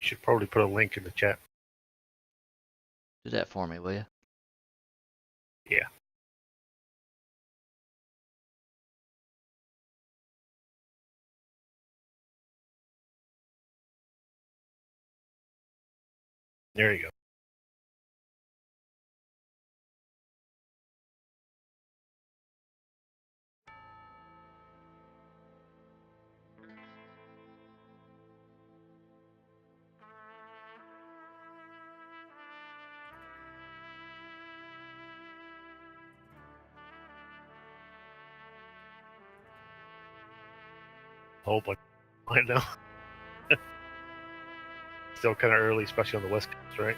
You should probably put a link in the chat. Do that for me, will you? Yeah. There you go. A whole bunch. I know. Still kind of early, especially on the West Coast, right?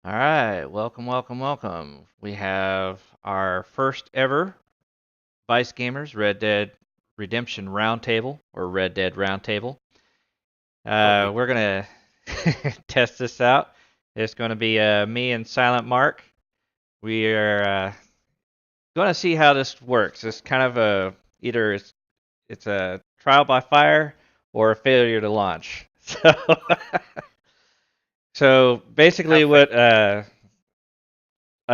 All right, welcome, welcome, welcome. We have our first ever ViceGamers Red Dead Redemption Roundtable, or Red Dead Roundtable. We're going to test this out. It's going to be me and Silent Mark. We are going to see how this works. It's kind of either it's a trial by fire or a failure to launch. So basically what I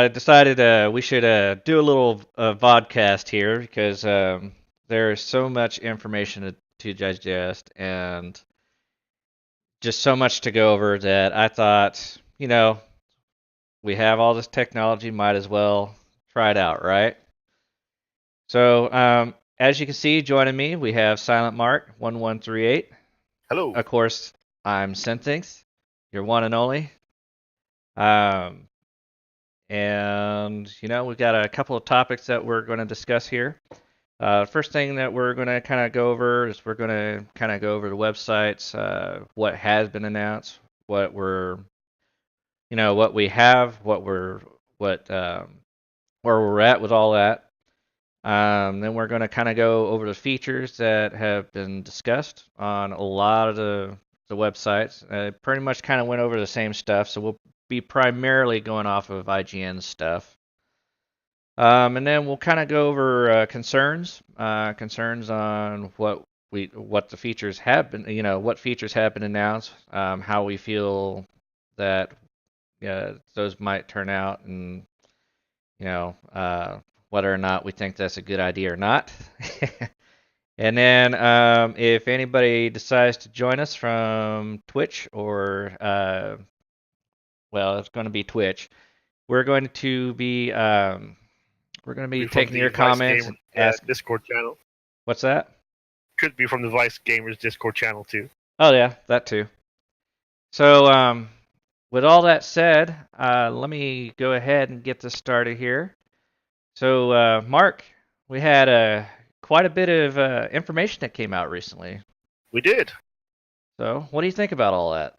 decided we should do a little vodcast here because there is so much information to digest and just so much to go over that I thought, we have all this technology, might as well try it out, right? So as you can see, joining me, we have Silent Mark 1138. Hello. Of course, I'm Synthings, your one and only. And, we've got a couple of topics that we're going to discuss here. First thing that we're going to kind of go over is we're going to kind of go over the websites, what has been announced, what we have, where we're at with all that. Then we're going to kind of go over the features that have been discussed on a lot of the websites. Pretty much kind of went over the same stuff, so we'll be primarily going off of IGN's stuff. And then we'll kind of go over concerns on what the features have been, what features have been announced, how we feel that those might turn out, and whether or not we think that's a good idea or not. And then if anybody decides to join us from Twitch or it's going to be Twitch, we're going to be taking your comments and asking. Discord channel. What's that? Could be from the ViceGamers Discord channel too. Oh yeah, that too. So with all that said, let me go ahead and get this started here. So Mark, we had quite a bit of information that came out recently. We did. So what do you think about all that?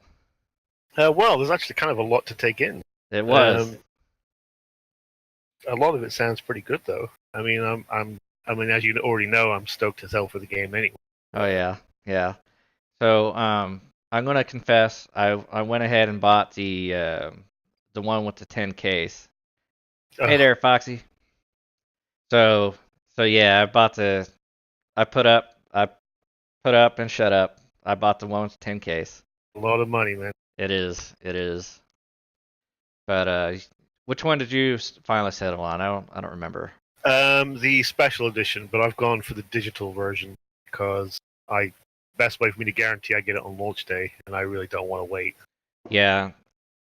Well, there's actually kind of a lot to take in. It was. A lot of it sounds pretty good, though. I mean, as you already know, I'm stoked as hell for the game anyway. Oh yeah. So I'm gonna confess, I went ahead and bought the one with the 10 case. Hey there, Foxy. So yeah, I put up and shut up. I bought the one with the 10 case. A lot of money, man. It is. But which one did you finally settle on? I don't remember. The special edition, but I've gone for the digital version because best way for me to guarantee I get it on launch day, and I really don't want to wait. Yeah.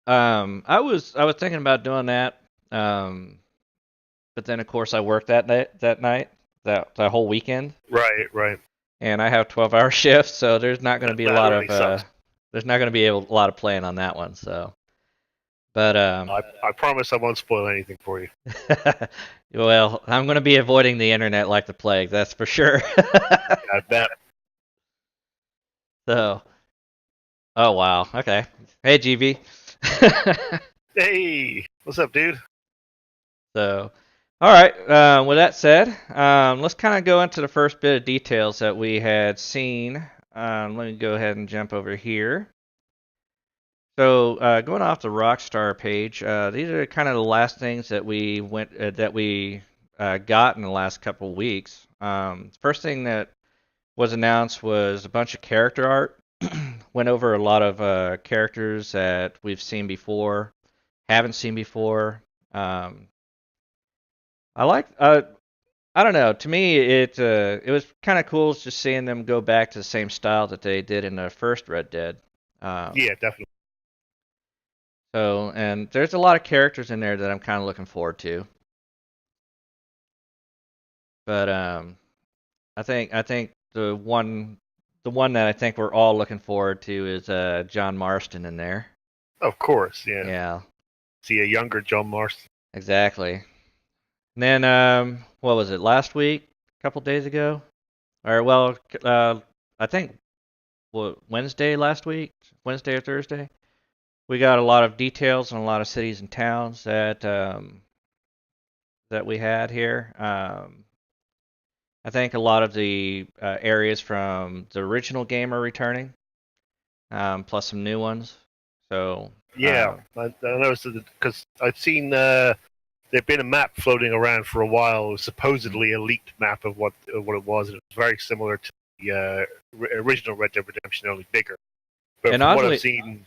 I was thinking about doing that. But then of course I worked that night, that whole weekend. Right. And I have 12-hour shifts, so there's not going to be a lot of playing on that one. So, but I promise I won't spoil anything for you. Well, I'm going to be avoiding the internet like the plague, that's for sure. I bet. So, oh wow, okay. Hey, GB. Hey, what's up, dude? So, all right. With that said, let's kind of go into the first bit of details that we had seen. Let me go ahead and jump over here. So, going off the Rockstar page, these are kind of the last things that we got in the last couple of weeks. First thing that was announced was a bunch of character art. Went over a lot of characters that we've seen before, haven't seen before. Um, I like. I don't know. To me, it was kind of cool just seeing them go back to the same style that they did in the first Red Dead. Um, Yeah, definitely. and there's a lot of characters in there that I'm kind of looking forward to. But I think the one that I think we're all looking forward to is John Marston in there. Of course, yeah. Yeah, See a younger John Marston. exactly. And then what was it? Last week, a couple days ago, or well, I think Wednesday last week, Wednesday or Thursday. We got a lot of details on a lot of cities and towns that we had here. I think a lot of the areas from the original game are returning, plus some new ones. So Yeah, I noticed that because I'd seen there'd been a map floating around for a while. It was supposedly a leaked map of what it was, and it was very similar to the original Red Dead Redemption, only bigger. But and from what I've oddly, seen,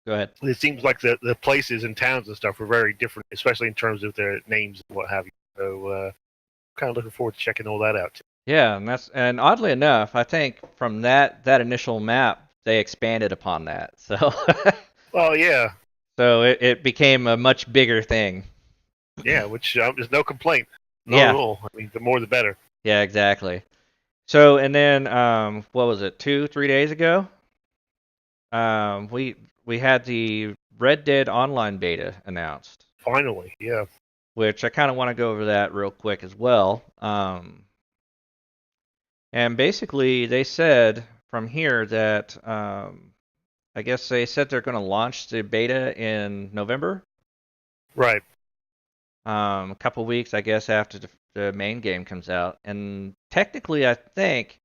go ahead. it seems like the places and towns and stuff were very different, especially in terms of their names and what have you. So, kind of looking forward to checking all that out. Yeah, and oddly enough, I think from that initial map they expanded upon that. So Well, yeah, so it became a much bigger thing. yeah, which there's no complaint, not at Yeah, all. I mean, the more the better. yeah, exactly. So and then what was it? 3 days ago, we had the Red Dead Online beta announced, Finally, yeah, which I kind of want to go over that real quick as well. And basically, they said from here that I guess they said they're going to launch the beta in November, right. a couple weeks, I guess, after the main game comes out. And technically, I think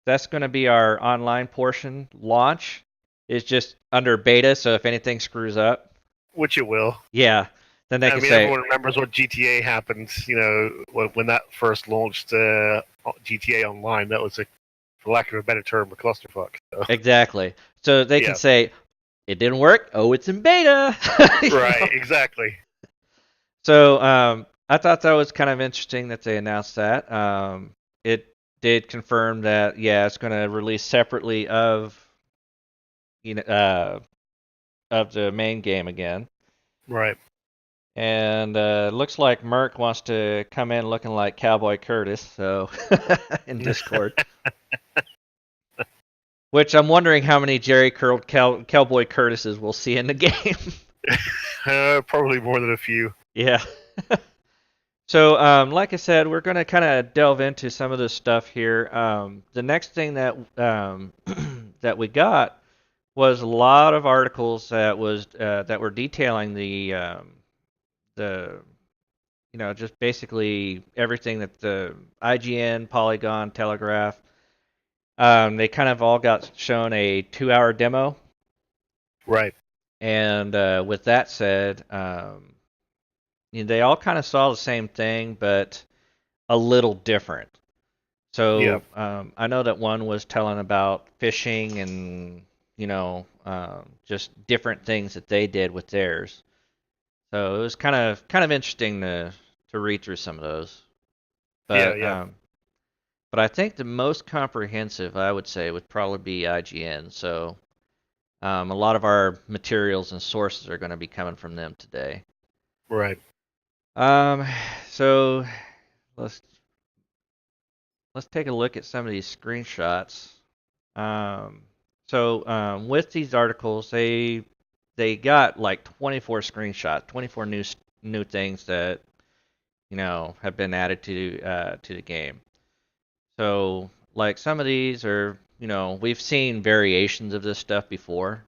that's going to be our online portion. Launch is just under beta, so if anything screws up, Which it will. yeah, then they I can mean, say, everyone remembers what GTA happened. You know, when that first launched GTA Online, that was, for lack of a better term, a clusterfuck. So, exactly. So they can yeah, say, it didn't work. Oh, it's in beta. You know? right, exactly. So I thought that was kind of interesting that they announced that. It did confirm that yeah, it's going to release separately of the main game again. Right. And looks like Merc wants to come in looking like Cowboy Curtis, so in Discord. Which I'm wondering how many Jerry curled Cowboy Curtises we'll see in the game. Probably more than a few. Yeah. So, like I said, we're going to kind of delve into some of this stuff here. The next thing that that we got was a lot of articles that were detailing the just basically everything that the IGN, Polygon, Telegraph. They kind of all got shown a 2-hour demo, Right. and with that said, they all kind of saw the same thing, but a little different. Yeah. So I know that one was telling about fishing and just different things that they did with theirs. So it was kind of interesting to read through some of those. Yeah. But Yeah. but I think the most comprehensive I would say would probably be IGN. So a lot of our materials and sources are going to be coming from them today. Right. Um, so let's let's take a look at some of these screenshots. Um, with these articles, they got like 24 screenshots, 24 new things that have been added to the game. So like some of these are we've seen variations of this stuff before.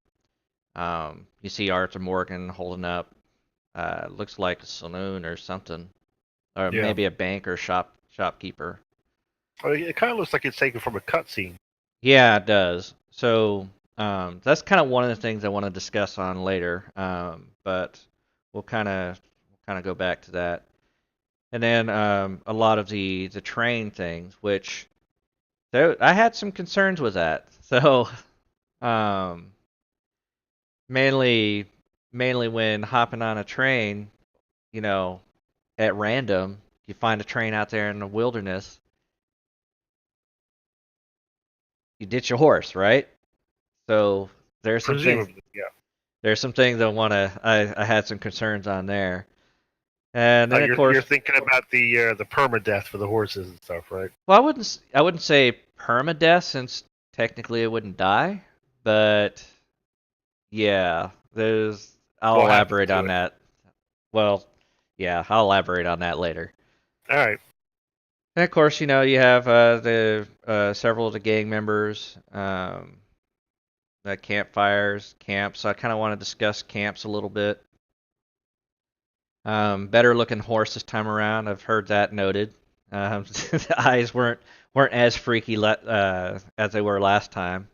You see Arthur Morgan holding up looks like a saloon or something. or Yeah. maybe a bank or shopkeeper. It kind of looks like it's taken from a cutscene. Yeah, it does. So that's kind of one of the things I want to discuss on later. But we'll kind of go back to that. And then a lot of the train things, which I had some concerns with that. So um, mainly mainly when hopping on a train, you know, at random, you find a train out there in the wilderness, you ditch your horse, right? So there's some things Presumably, yeah. there's some things I had some concerns on there. And then of You're course, thinking about the permadeath for the horses and stuff, right? well, I wouldn't say permadeath since technically it wouldn't die, but yeah, there's I'll What happens elaborate to on it? that. Well, yeah, I'll elaborate on that later. All right. And of course, you have the several of the gang members, the campfires, camps. So I kind of want to discuss camps a little bit. Better looking horse this time around. I've heard that noted. The eyes weren't as freaky as they were last time.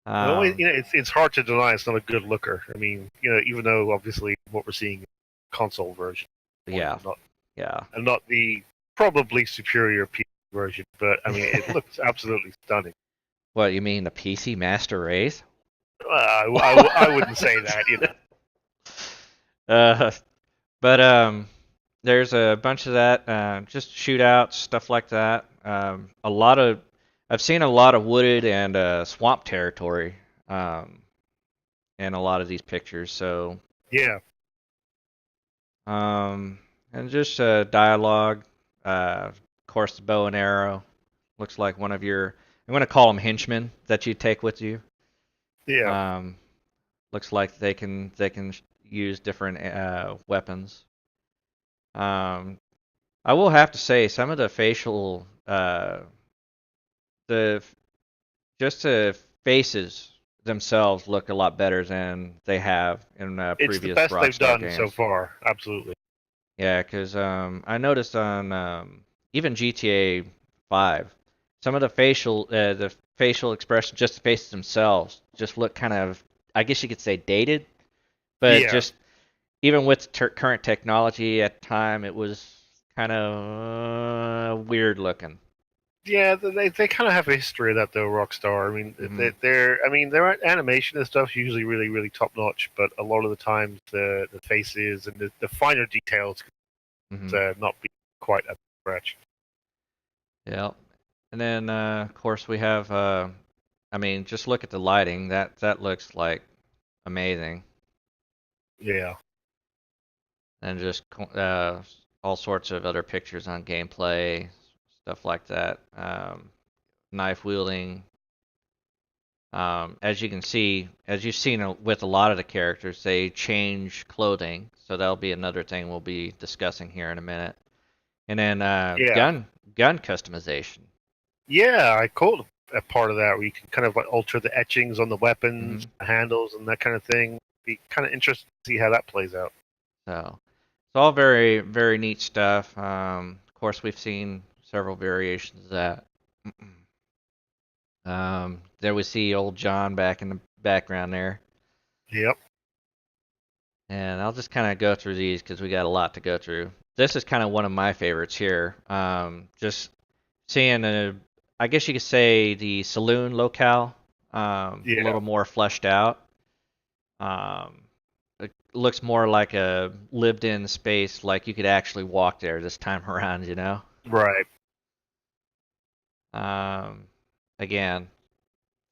Well, Um, it's hard to deny it's not a good looker. I mean, even though obviously what we're seeing is the console version, yeah, not yeah. and not the probably superior PC version, but I mean, it looks absolutely stunning. What you mean, the PC Master Race? I wouldn't say that. uh, but there's a bunch of that, just shootouts, stuff like that. I've seen a lot of wooded and swamp territory um, in a lot of these pictures. So, Yeah, um, and just dialogue. Of course, the bow and arrow looks like one of your. I'm going to call them henchmen that you take with you. yeah. Um, looks like they can use different weapons. Um, I will have to say some of the facial the just the faces themselves look a lot better than they have in It's the previous best they've Rockstar done so games. far. Absolutely. Yeah, because I noticed on even GTA 5, some of the facial expression, just the faces themselves, just look kind of, I guess you could say dated, but Yeah, just even with current technology at the time, it was kind of weird looking. yeah. They kind of have a history of that though. Rockstar. I mean, Hmm. their animation and stuff usually really really top notch, but a lot of the times the faces and the finer details Hmm. could not be quite up to scratch. Yeah. And then, of course, we have, I mean, just look at the lighting. That looks like amazing. Yeah, And just all sorts of other pictures on gameplay, stuff like that. Knife wielding. As you can see, as you've seen with a lot of the characters, they change clothing. So that'll be another thing we'll be discussing here in a minute. And then yeah, gun customization. yeah. I caught a part of that where you can kind of like alter the etchings on the Hmm. weapons, the handles, and that kind of thing. Be kind of interesting to see how that plays out. So it's all very, very neat stuff. Of course, we've seen several variations of that. There we see old John back in the background there. Yep. And I'll just kind of go through these because we got a lot to go through. This is kind of one of my favorites here. Just seeing I guess you could say the saloon locale, a Yeah. little more fleshed out. Um, it looks more like a lived-in space, like you could actually walk there this time around. Right. Um, again,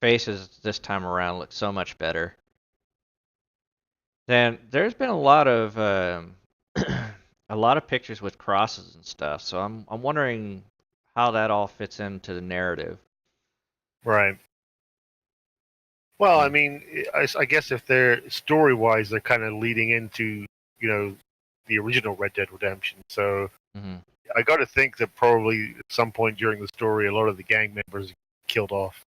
faces this time around look so much better. Then there's been a lot of a lot of pictures with crosses and stuff, so I'm wondering how that all fits into the narrative. Right. Well, I Mm. mean, I guess if they're story wise, they're kind of leading into you know the original Red Dead Redemption. So Hmm. I got to think that probably at some point during the story, a lot of the gang members killed off.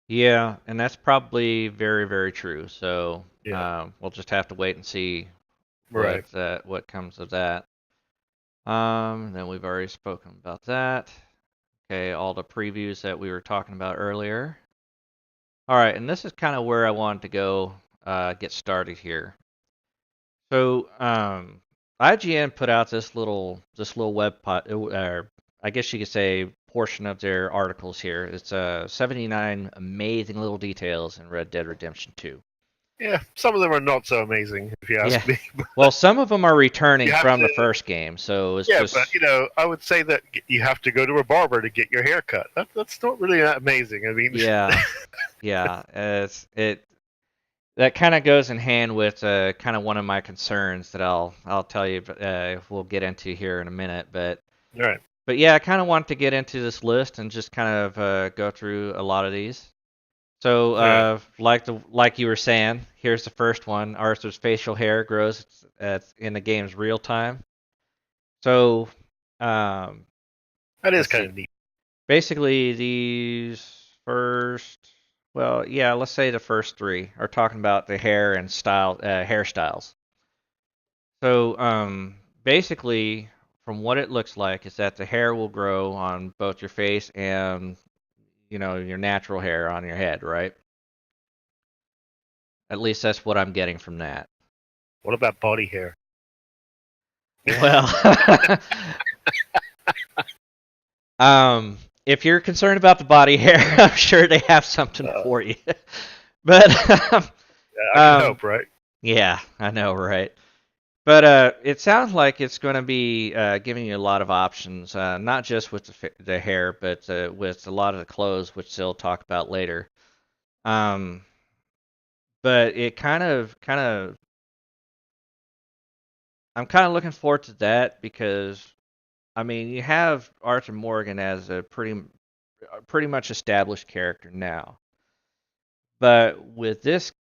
Yeah, and that's probably very, very true. So Yeah. we'll just have to wait and see Right. what comes of that. Then we've already spoken about that. Okay, all the previews that we were talking about earlier. All right, and this is kind of where I wanted to go get started here. So, IGN put out this little or I guess you could say portion of their articles here. It's 79 amazing little details in Red Dead Redemption 2. Yeah, some of them are not so amazing, if you Yeah. ask me. Well, some of them are returning You have from to, the first game, so it's yeah, but just I would say that you have to go to a barber to get your hair cut. That's not really that amazing. I mean, yeah, yeah. It that kind of goes in hand with kind of one of my concerns that I'll tell you we'll get into here in a minute, but. all right, But yeah, I kind of want to get into this list and just kind of go through a lot of these. So, all right. like you were saying, here's the first one. Arthur's facial hair grows in the game's real time. So, um, That is let's kind see. of neat. Basically, well, yeah, let's say the first three are talking about the hair and hairstyles. So, basically, from what it looks like, is that the hair will grow on both your face and your natural hair on your head, right? At least that's what I'm getting from that. What about body hair? Well, um, if you're concerned about the body hair, I'm sure they have something for you. But Yeah, I can um, hope, right? yeah, I know, right? But it sounds like it's going to be giving you a lot of options, not just with the hair, but with a lot of the clothes, which they'll talk about later. Um, but it I'm kind of looking forward to that because I mean you have Arthur Morgan as a pretty much established character now, but with this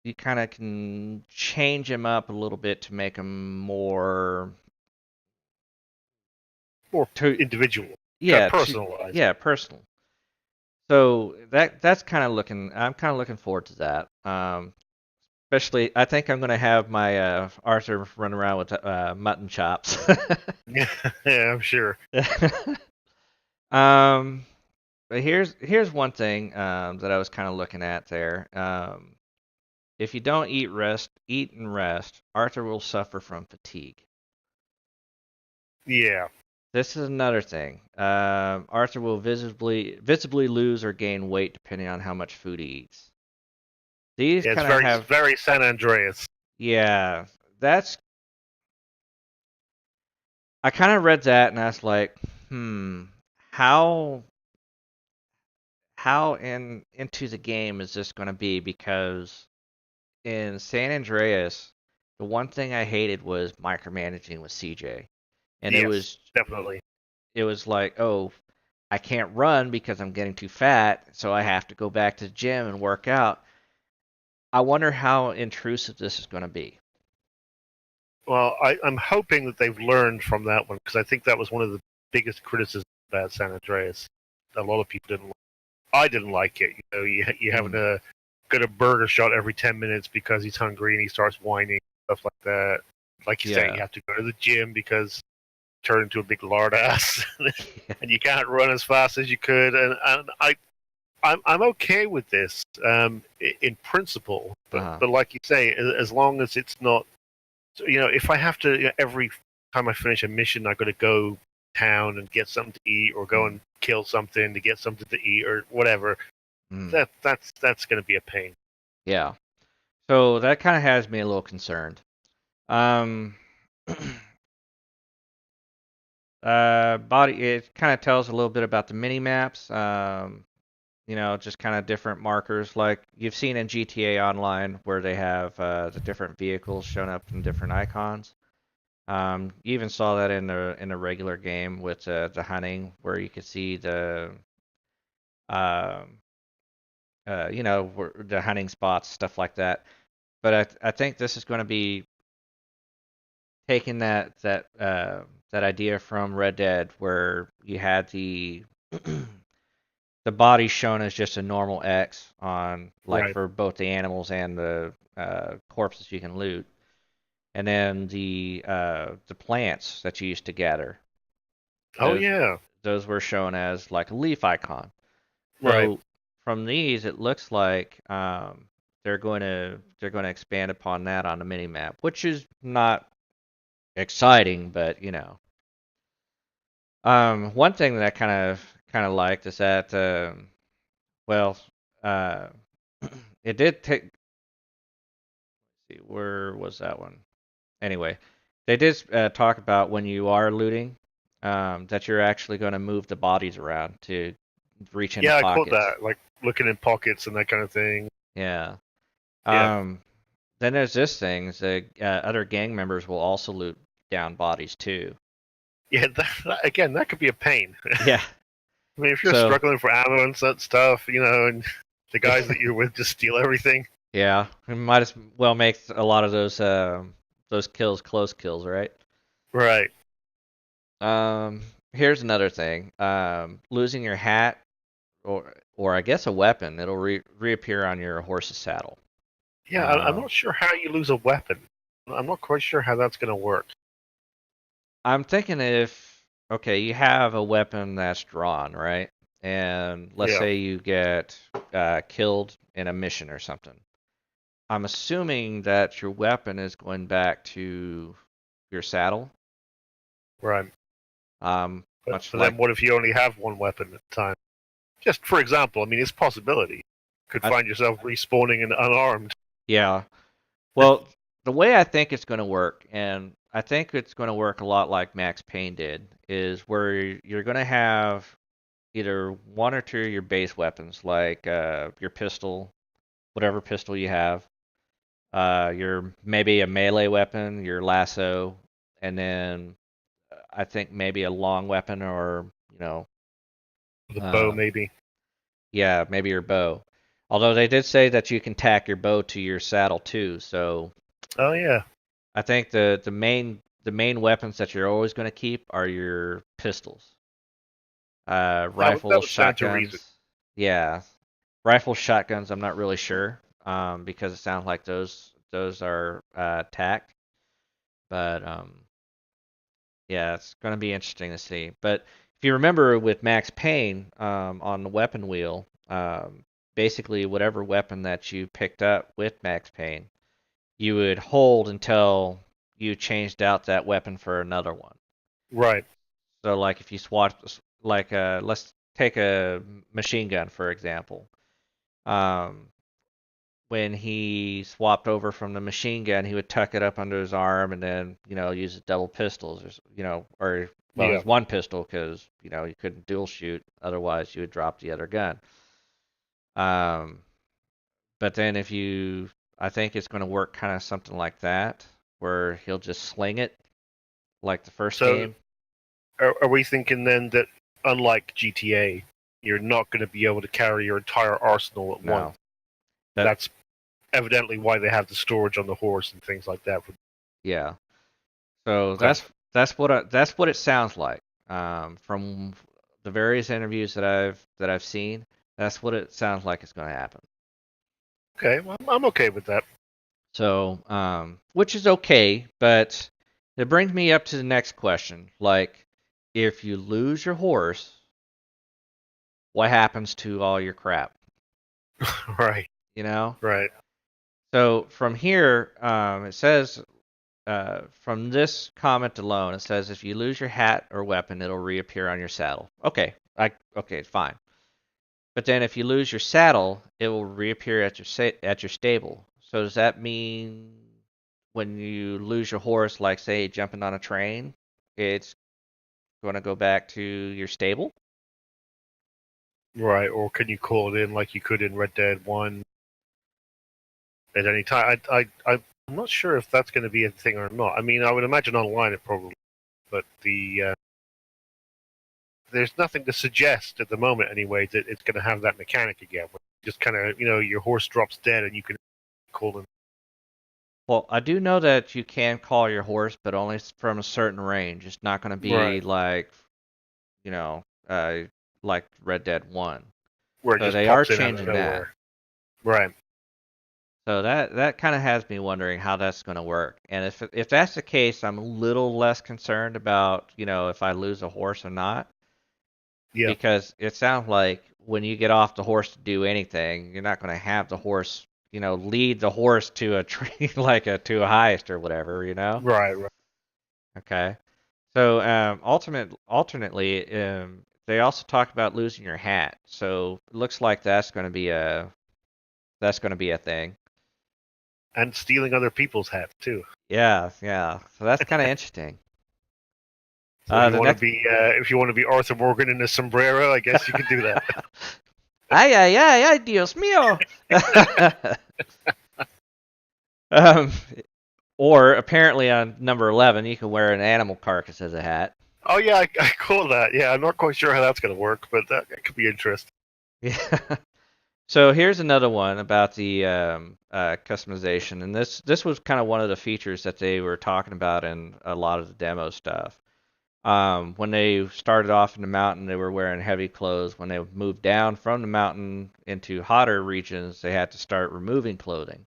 you kind of can change him up a little bit to make him more More to individual, kind of yeah to personalized. yeah personal. So that's kind of I'm kind of looking forward to that. Especially, I think I'm gonna have my Arthur run around with mutton chops. Yeah, yeah, I'm sure. um, but here's one thing that I was kind of looking at there. If you don't eat and rest, Arthur will suffer from fatigue. Yeah, This is another thing. Arthur will visibly lose or gain weight depending on how much food he eats. These yeah, it's kind of very have, very San Andreas. yeah, that's. I kind of read that and I was like, how into the game is this going to be? Because in San Andreas, the one thing I hated was micromanaging with CJ. And Yes, definitely. it was like, oh, I can't run because I'm getting too fat, so I have to go back to the gym and work out. I wonder how intrusive this is going to be. Well, I'm hoping that they've learned from that one because I think that was one of the biggest criticisms about San Andreas. A lot of people didn't. I didn't like it. You having Mm, to get a burger shot every 10 minutes because he's hungry and he starts whining, stuff like that. Like you say, you yeah. have to go to the gym because you turn into a big lard ass, and you can't run as fast as you could. And I'm okay with this in principle, Uh-huh. but like you say, as long as it's not, if I have to every time I finish a mission, I got to go town and get something to eat, or go Mm, and kill something to get something to eat, or whatever. mm, That's going to be a pain. yeah. So that kind of has me a little concerned. Um, body. It kind of tells a little bit about the mini maps. Just kind of different markers like you've seen in GTA Online where they have the different vehicles shown up in different icons. You even saw that in the regular game with the hunting where you could see um, the hunting spots, stuff like that. But I think this is going to be taking that idea from Red Dead where you had the body shown as just a normal X on like Right. for both the animals and the corpses you can loot. and then the plants that you used to gather. Oh Those yeah. those were shown as like a leaf icon. Right. So from these, it looks like they're going to expand upon that on the mini map, which is not exciting, but one thing that I kind of liked is that well, uh, it did take. See, where was that one? Anyway, they did talk about when you are looting, that you're actually going to move the bodies around to reach into Yeah, I caught pockets. that. Like looking in pockets and that kind of thing. Yeah. Yeah. Um, then there's this thing: the other gang members will also loot down bodies too. Yeah. Again, that could be a pain. Yeah. I mean, if you're So struggling for ammo and such stuff, and the guys that you're with just steal everything. yeah, we might as well make a lot of those kills close kills, right? Right. Um, here's another thing. Losing your hat or I guess a weapon, it'll reappear on your horse's saddle. Yeah, I'm Um, not sure how you lose a weapon. I'm not quite sure how that's going to work. I'm thinking if okay, you have a weapon that's drawn, right? And let's Yeah. say you get killed in a mission or something. I'm assuming that your weapon is going back to your saddle, Right. much But then like what if you only have one weapon at the time? Just for example, I mean, it's a possibility. You could I find yourself respawning and unarmed. yeah. Well, the way I think it's going to work, and I think it's going to work a lot like Max Payne did, is where you're going to have either one or two of your base weapons, like your pistol, whatever pistol you have, your maybe a melee weapon, your lasso, and then I think maybe a long weapon or you know, The bow, uh, maybe. yeah, maybe your bow. Although they did say that you can tack your bow to your saddle too, so Oh yeah. I think the main weapons that you're always going to keep are your pistols, That rifles, would stand to reason. shotguns. Yeah, rifles, shotguns. I'm not really sure because it sounds like those are tacked, but yeah, it's going to be interesting to see. But if you remember with Max Payne on the weapon wheel, basically whatever weapon that you picked up with Max Payne, you would hold until you changed out that weapon for another one. Right. So like if you swap, like let's take a machine gun for example. Um, when he swapped over from the machine gun, he would tuck it up under his arm and then use his double pistols or well Yeah. his one pistol because you couldn't dual shoot otherwise you would drop the other gun. Um, but then if you, I think it's going to work kind of something like that where he'll just sling it like the first So, game. are we thinking then that, unlike GTA, you're not going to be able to carry your entire arsenal at once? No, that That's evidently why they have the storage on the horse and things like that. yeah. So Okay. that's what it sounds like from the various interviews that I've seen. That's what it sounds like it's going to happen. Okay. Well, I'm okay with that. So which is okay, but it brings me up to the next question. Like, if you lose your horse, what happens to all your crap? Right. You know. Right. So from here, it says from this comment alone, it says if you lose your hat or weapon, it'll reappear on your saddle. Okay, fine. But then if you lose your saddle, it will reappear at your stable. So does that mean when you lose your horse, like say jumping on a train, it's going to go back to your stable? Right. Or can you call it in like you could in Red Dead 1 at any time? I'm not sure if that's going to be a thing or not. I mean, I would imagine online it probably, but there's nothing to suggest at the moment anyway that it's going to have that mechanic again. Just kind of, your horse drops dead and you can call him. Well, I do know that you can call your horse, but only from a certain range. It's not going to be Right. like, you know, uh, like Red Dead 1. Where it So just they are pops in out of changing that. nowhere. Right. So that kind of has me wondering how that's going to work. And if that's the case, I'm a little less concerned about, if I lose a horse or not, Yeah. because it sounds like when you get off the horse to do anything, you're not going to have the horse, lead the horse to a tree like to a heist or whatever. Right. Right. Okay. So alternately, they also talk about losing your hat. So it looks like that's going to be a thing. And stealing other people's hats too. Yeah, yeah. So that's kind of interesting. So if you The want to next, be Arthur Morgan in a sombrero, I guess you can do that. ay, ay, ay, ay, Dios mío. um, or apparently on number 11, you can wear an animal carcass as a hat. Oh yeah, I call that. Yeah, I'm not quite sure how that's going to work, but that could be interesting. Yeah. So here's another one about the customization, and this was kind of one of the features that they were talking about in a lot of the demo stuff. When they started off in the mountain, they were wearing heavy clothes. When they moved down from the mountain into hotter regions, they had to start removing clothing.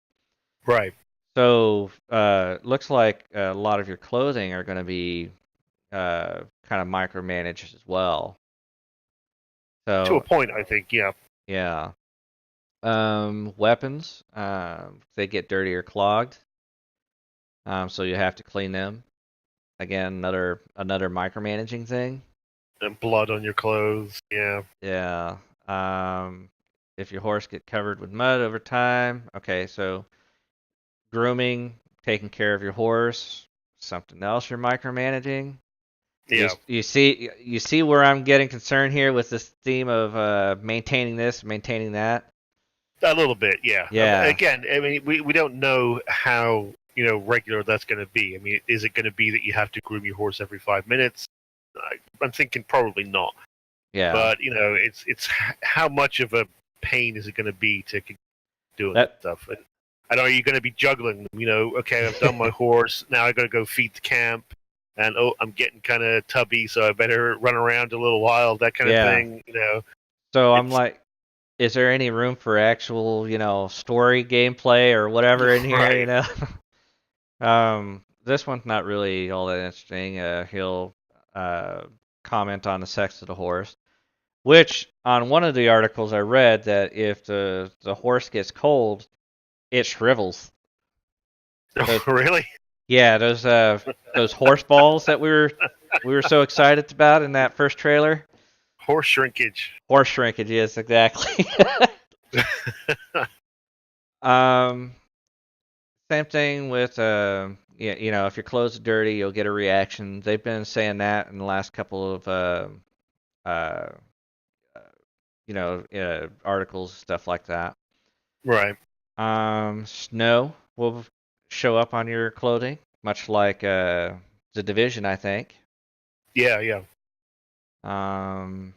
Right. So looks like a lot of your clothing are going to be kind of micromanaged as well. To a So point, I think. Yeah. yeah. Weapons, they get dirty or clogged, so you have to clean them. Again, another micromanaging thing. And blood on your clothes. Yeah. Yeah. Um, if your horse get covered with mud over time, okay, so grooming, taking care of your horse, something else you're micromanaging. You, Yeah. you see where I'm getting concerned here with this theme of maintaining this, maintaining that. A little bit. Yeah. Yeah, Again, I mean, we don't know how regular that's going to be. I mean, is it going to be that you have to groom your horse every 5 minutes? I'm thinking probably not. yeah. But it's how much of a pain is it going to be to keep doing this That stuff? And are you going to be juggling them? Okay, I've done my horse. Now I got to go feed the camp, and I'm getting kind of tubby, so I better run around a little while. That kind of yeah. thing. So I'm It's like, is there any room for actual, story gameplay or whatever in here, right. This one's not really all that interesting. He'll uh, comment on the sex of the horse, which on one of the articles I read that if the horse gets cold, it shrivels. Those, Really, yeah, those horse balls that we were so excited about in that first trailer. horse shrinkage. Horse shrinkage, yes, exactly. um, Same thing with yeah, if your clothes are dirty, you'll get a reaction. They've been saying that in the last couple of uh, articles, stuff like that. Right. Snow will show up on your clothing, much like the Division, I think. Yeah. Yeah. Um,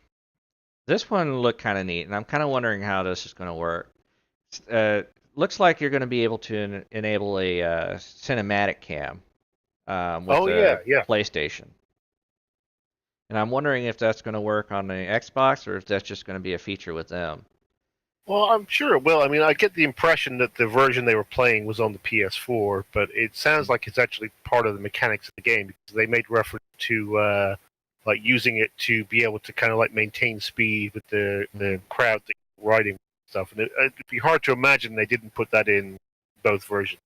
this one looked kind of neat, and I'm kind of wondering how this is going to work. Looks like you're going to be able to enable a cinematic cam with Oh yeah. the Yeah. PlayStation. And I'm wondering if that's going to work on the Xbox or if that's just going to be a feature with them. Well, I'm sure it will. I mean, I get the impression that the version they were playing was on the PS4, but it sounds like it's actually part of the mechanics of the game because they made reference to like using it to be able to kind of like maintain speed with the crowd that you're riding and stuff. And it'd be hard to imagine they didn't put that in both versions.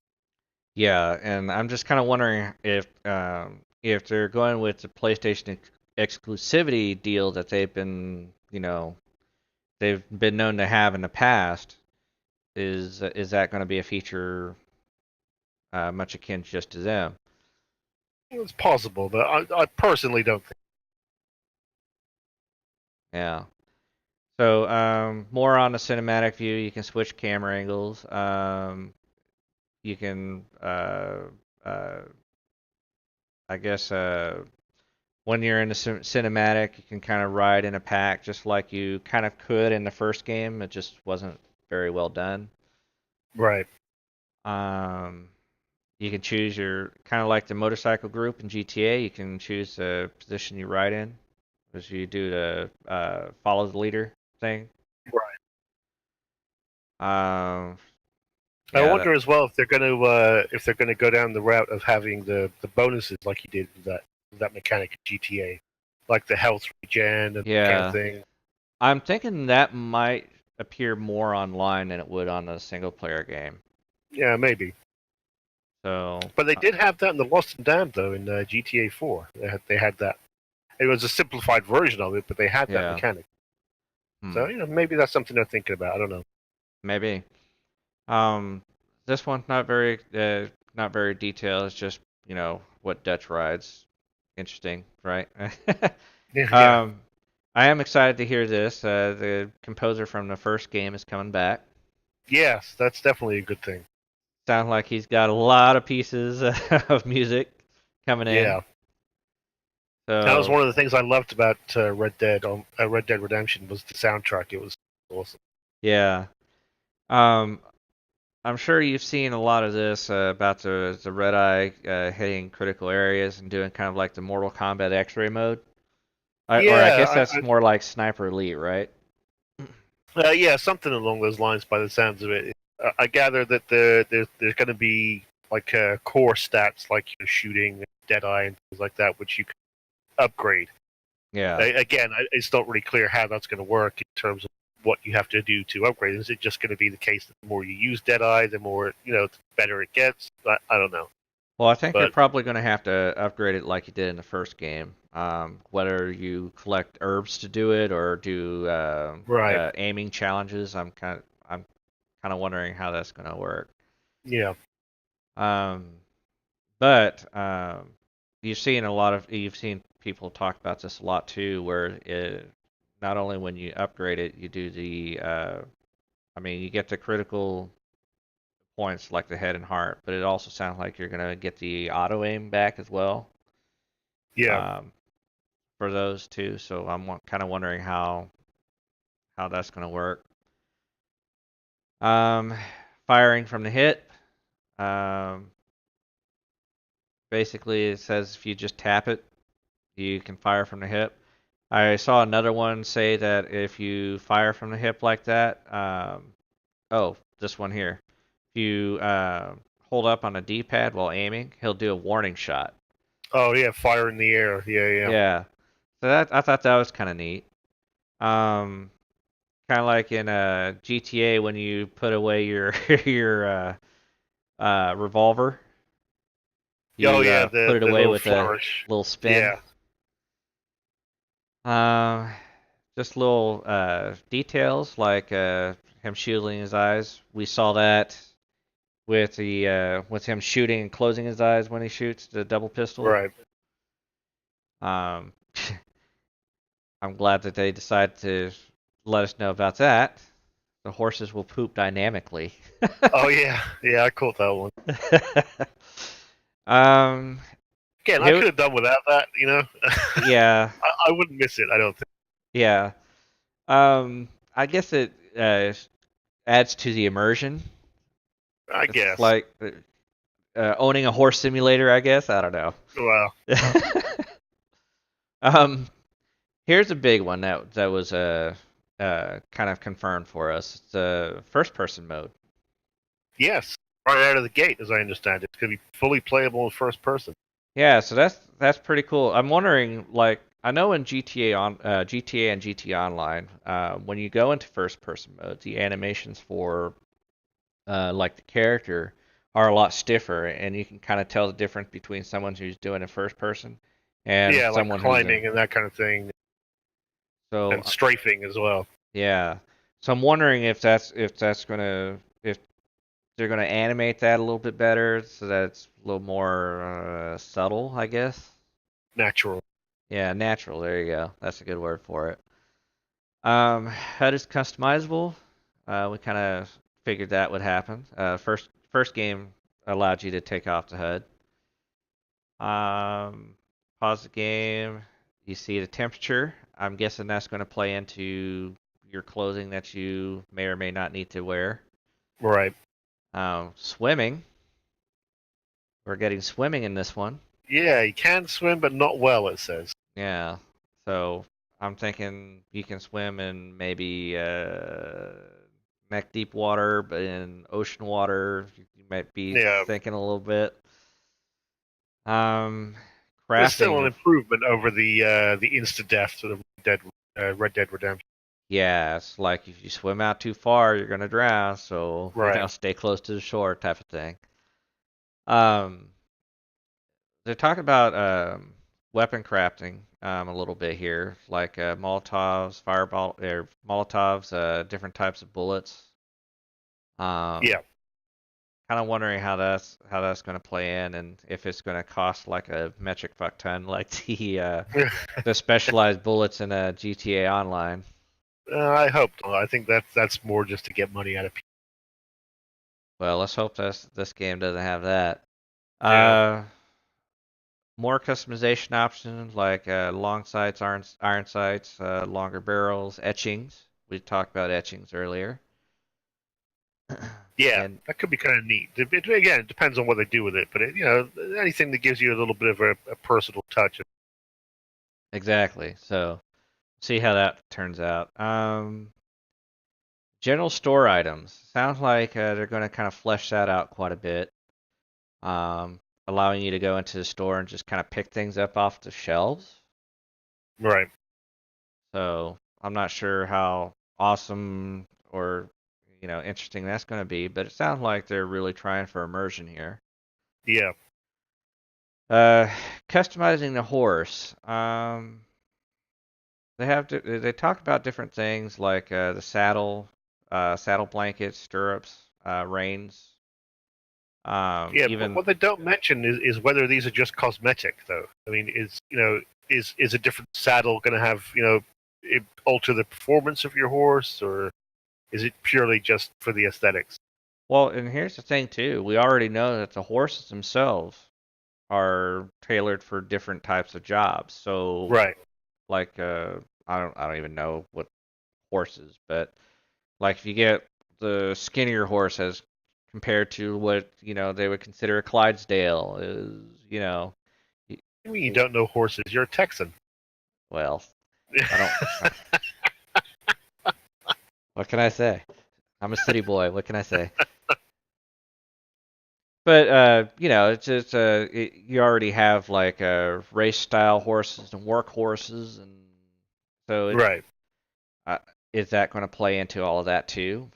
Yeah, and I'm just kind of wondering if they're going with the PlayStation exclusivity deal that they've been known to have in the past. Is that going to be a feature much akin just to them? It's possible, but I personally don't think. Yeah. So more on the cinematic view, you can switch camera angles. You can, uh, I guess, when you're in the cinematic, you can kind of ride in a pack just like you kind of could in the first game. It just wasn't very well done. Right. Um, you can choose your kind of like the motorcycle group in GTA. You can choose the position you ride in, as you do the follow the leader thing. Right. Um, I Yeah, wonder as well if they're gonna go down the route of having the bonuses like you did with that mechanic in GTA, like the health regen and that kind of yeah. thing. I'm thinking that might appear more online than it would on a single player game. Yeah, maybe. So, But they did have that in the Lost and Damned though in GTA 4. They had that. It was a simplified version of it, but they had that yeah. mechanic. Hmm. So maybe that's something they're thinking about. I don't know. Maybe. This one's not very detailed. It's just, what Dutch rides. Interesting, right? Yeah, yeah. Um, I am excited to hear this. The composer from the first game is coming back. Yes, that's definitely a good thing. Sounds like he's got a lot of pieces of music coming in. Yeah, that was So, one of the things I loved about Red Dead Redemption was the soundtrack. It was awesome. yeah. Um, I'm sure you've seen a lot of this about the red eye hitting critical areas and doing kind of like the Mortal Kombat X-ray mode. Or I guess Yeah, that's more like Sniper Elite, right? yeah, something along those lines. By the sounds of it, I gather that there's going to be like core stats like shooting, Deadeye, and things like that, which you can upgrade. Yeah. Again, it's not really clear how that's going to work in terms of what you have to do to upgrade. Is it just going to be the case that the more you use Deadeye, the more the better it gets? I don't know, Well, I think you're but probably going to have to upgrade it like you did in the first game. Whether you collect herbs to do it or do right, aiming challenges, I'm kind of wondering how that's going to work. yeah, Um, but you've seen people talk about this a lot too, where not only when you upgrade it, you do I mean, you get the critical points like the head and heart, but it also sounds like you're gonna get the auto aim back as well yeah. um, for those two. So I'm kind of wondering how that's gonna work. Um, firing from the hip. Um, basically, it says if you just tap it, you can fire from the hip. I saw another one say that if you fire from the hip like that, oh, this one here. If you hold up on a D-pad while aiming, he'll do a warning shot. Oh yeah, fire in the air. Yeah, yeah. Yeah. So I thought that was kind of neat. Um, kind of like in GTA when you put away your your revolver, Oh you yeah, put it the away little with a flourish. little spin. Yeah, Um, just little details like him shielding his eyes. We saw that with the with him shooting and closing his eyes when he shoots the double pistol. right. Um, I'm glad that they decided to let us know about that. The horses will poop dynamically. Oh yeah, yeah. I caught that one. um, Again, I here, could have done without that. yeah, I wouldn't miss it. I don't think. yeah. I guess it adds to the immersion. I It's guess. like owning a horse simulator, I guess. I don't know. Well, um, here's a big one that was kind of confirmed for us. It's the first person mode. yes. Right out of the gate, as I understand it, it's going to be fully playable in first person. Yeah, so that's pretty cool. I'm wondering, like, I know in GTA and GTA Online, when you go into first person mode, the animations for like the character are a lot stiffer, and you can kind of tell the difference between someone who's doing it first person and Yeah, like someone who's in. climbing and that kind of thing, So and strafing as well. yeah, so I'm wondering if they're gonna animate that a little bit better so that it's a little more subtle, I guess. Natural. Yeah, natural. There you go. That's a good word for it. HUD is customizable. We kind of figured that would happen. First game allowed you to take off the HUD. Pause the game. You see the temperature. I'm guessing that's going to play into your clothing that you may or may not need to wear. Right. Swimming. We're getting swimming in this one. Yeah, you can swim, but not well. It says. Yeah. So I'm thinking you can swim in maybe neck deep water, but in ocean water, you might be Yeah, thinking a little bit. Um, it's still crafting an of improvement over the insta death to the Red Dead Redemption. Yeah, it's like if you swim out too far, you're gonna drown. So Right. stay close to the shore type of thing. Um, they're talking about weapon crafting a little bit here, like Molotovs, fireball or Molotovs, different types of bullets. Um, Yeah. kind of wondering how that's going to play in, and if it's going to cost like a metric fuck ton, like the specialized bullets in a GTA Online. I hope not. I think that's more just to get money out of people. Well, let's hope this game doesn't have that. Yeah. Uh, more customization options like long sights, iron sights, longer barrels, etchings. We talked about etchings earlier. Yeah, And that could be kind of neat. Again, it depends on what they do with it, but anything that gives you a little bit of a personal touch. exactly. So see how that turns out. General store items. Sounds like they're going to kind of flesh that out quite a bit, allowing you to go into the store and just kind of pick things up off the shelves. Right. So I'm not sure how awesome or interesting that's going to be, but it sounds like they're really trying for immersion here. Yeah. Uh, customizing the horse. They talk about different things like the saddle, saddle blankets, stirrups, reins. Yeah, but Even what they don't mention is whether these are just cosmetic, though. I mean, is a different saddle going to have alter the performance of your horse, or is it purely just for the aesthetics? well, and here's the thing too. We already know that the horses themselves are tailored for different types of jobs. So Right. like I don't even know what horses, but like if you get the skinnier horse as compared to what they would consider a Clydesdale is y- I mean, you don't know horses. You're a Texan. well I don't what can I say? I'm a city boy. What can I say? But it's just you already have like race style horses and work horses, and so Right. uh, is that going to play into all of that too,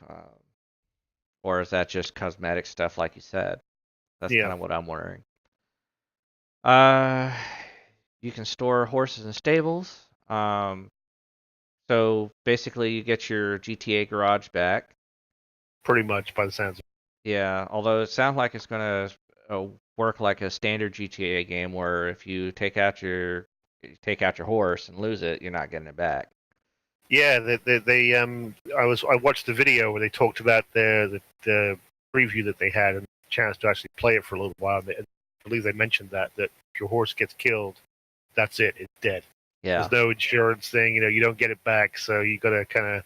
or is that just cosmetic stuff like you said? That's Yeah. kind of what I'm wondering. Uh, you can store horses in stables. So basically you get your GTA garage back. Pretty much, by the sounds of Yeah, although it sounds like it's gonna work like a standard GTA game where if you take out your horse and lose it, you're not getting it back. it. Yeah. I watched the video where they talked about the preview that they had and the chance to actually play it for a little while. I believe they mentioned that if your horse gets killed, that's it. It's dead. Yeah. There's no insurance thing. You don't get it back. So you got to kind of,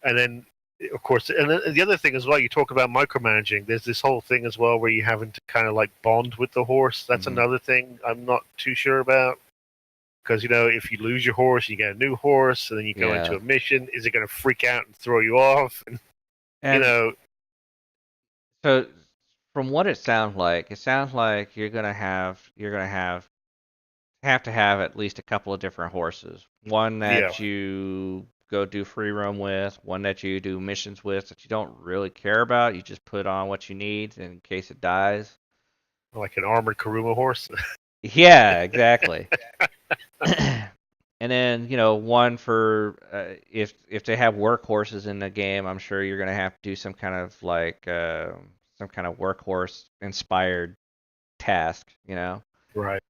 and then of course, and then the other thing as well. You talk about micromanaging. There's this whole thing as well where you're having to kind of like bond with the horse. That's hmm another thing I'm not too sure about. Because if you lose your horse, you get a new horse, and then you go into Yeah. a mission. Is it going to freak out and throw you off? And you And know, so from what it sounds like you're gonna have to have at least a couple of different horses. One yeah, that you go do free roam with, one that you do missions with that you don't really care about. You just put on what you need in case it dies. like an armored Karuma horse. Yeah, exactly. And then, one for if they have workhorses in the game, I'm sure you're gonna have to do some kind of like some kind of workhorse inspired task. Right.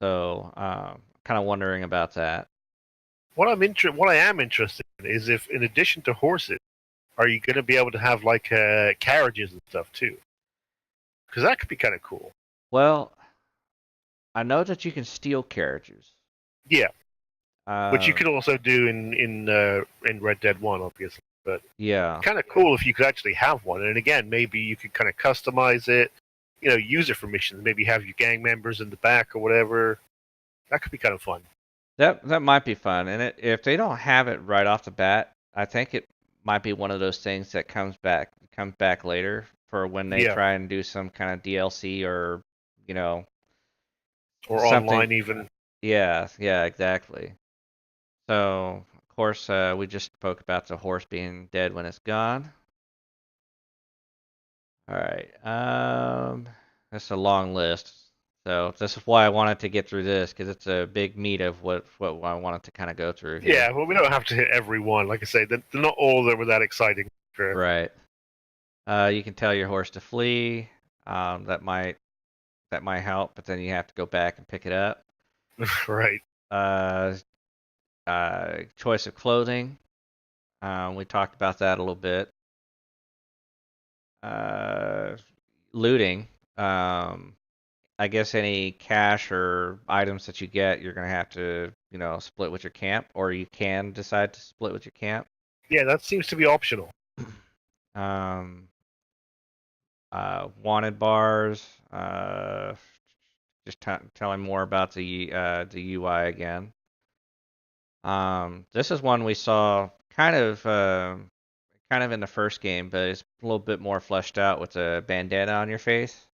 So, kind of wondering about that. What I am interested in is if, in addition to horses, are you going to be able to have like carriages and stuff too? Because that could be kind of cool. Well, I know that you can steal carriages. Yeah, which you Uh, could also do in Red Dead One, obviously. But yeah, kind of cool if you could actually have one. And again, maybe you could kind of customize it. Use it for missions. Maybe have your gang members in the back or whatever. That could be kind of fun. that might be fun. And if they don't have it right off the bat, I think it might be one of those things that comes back later for when they Yeah, try and do some kind of DLC or you know or something. online even. Yeah, yeah, exactly. So of course we just spoke about the horse being dead when it's gone. All right. That's a long list. So this is why I wanted to get through this because it's a big meat of what I wanted to kind of go through here. Yeah, well, we don't have to hit every one. Like I say, they're not all that were that exciting. Sure. Right. You can tell your horse to flee. That might help, but then you have to go back and pick it up. Right. Uh, choice of clothing. We talked about that a little bit. Uh, looting. Um, I guess any cash or items that you get, you're gonna have to, split with your camp, or you can decide to split with your camp. Yeah, that seems to be optional. Um, wanted bars. Just telling more about the UI again. This is one we saw kind of in the first game, but it's a little bit more fleshed out with a bandana on your face.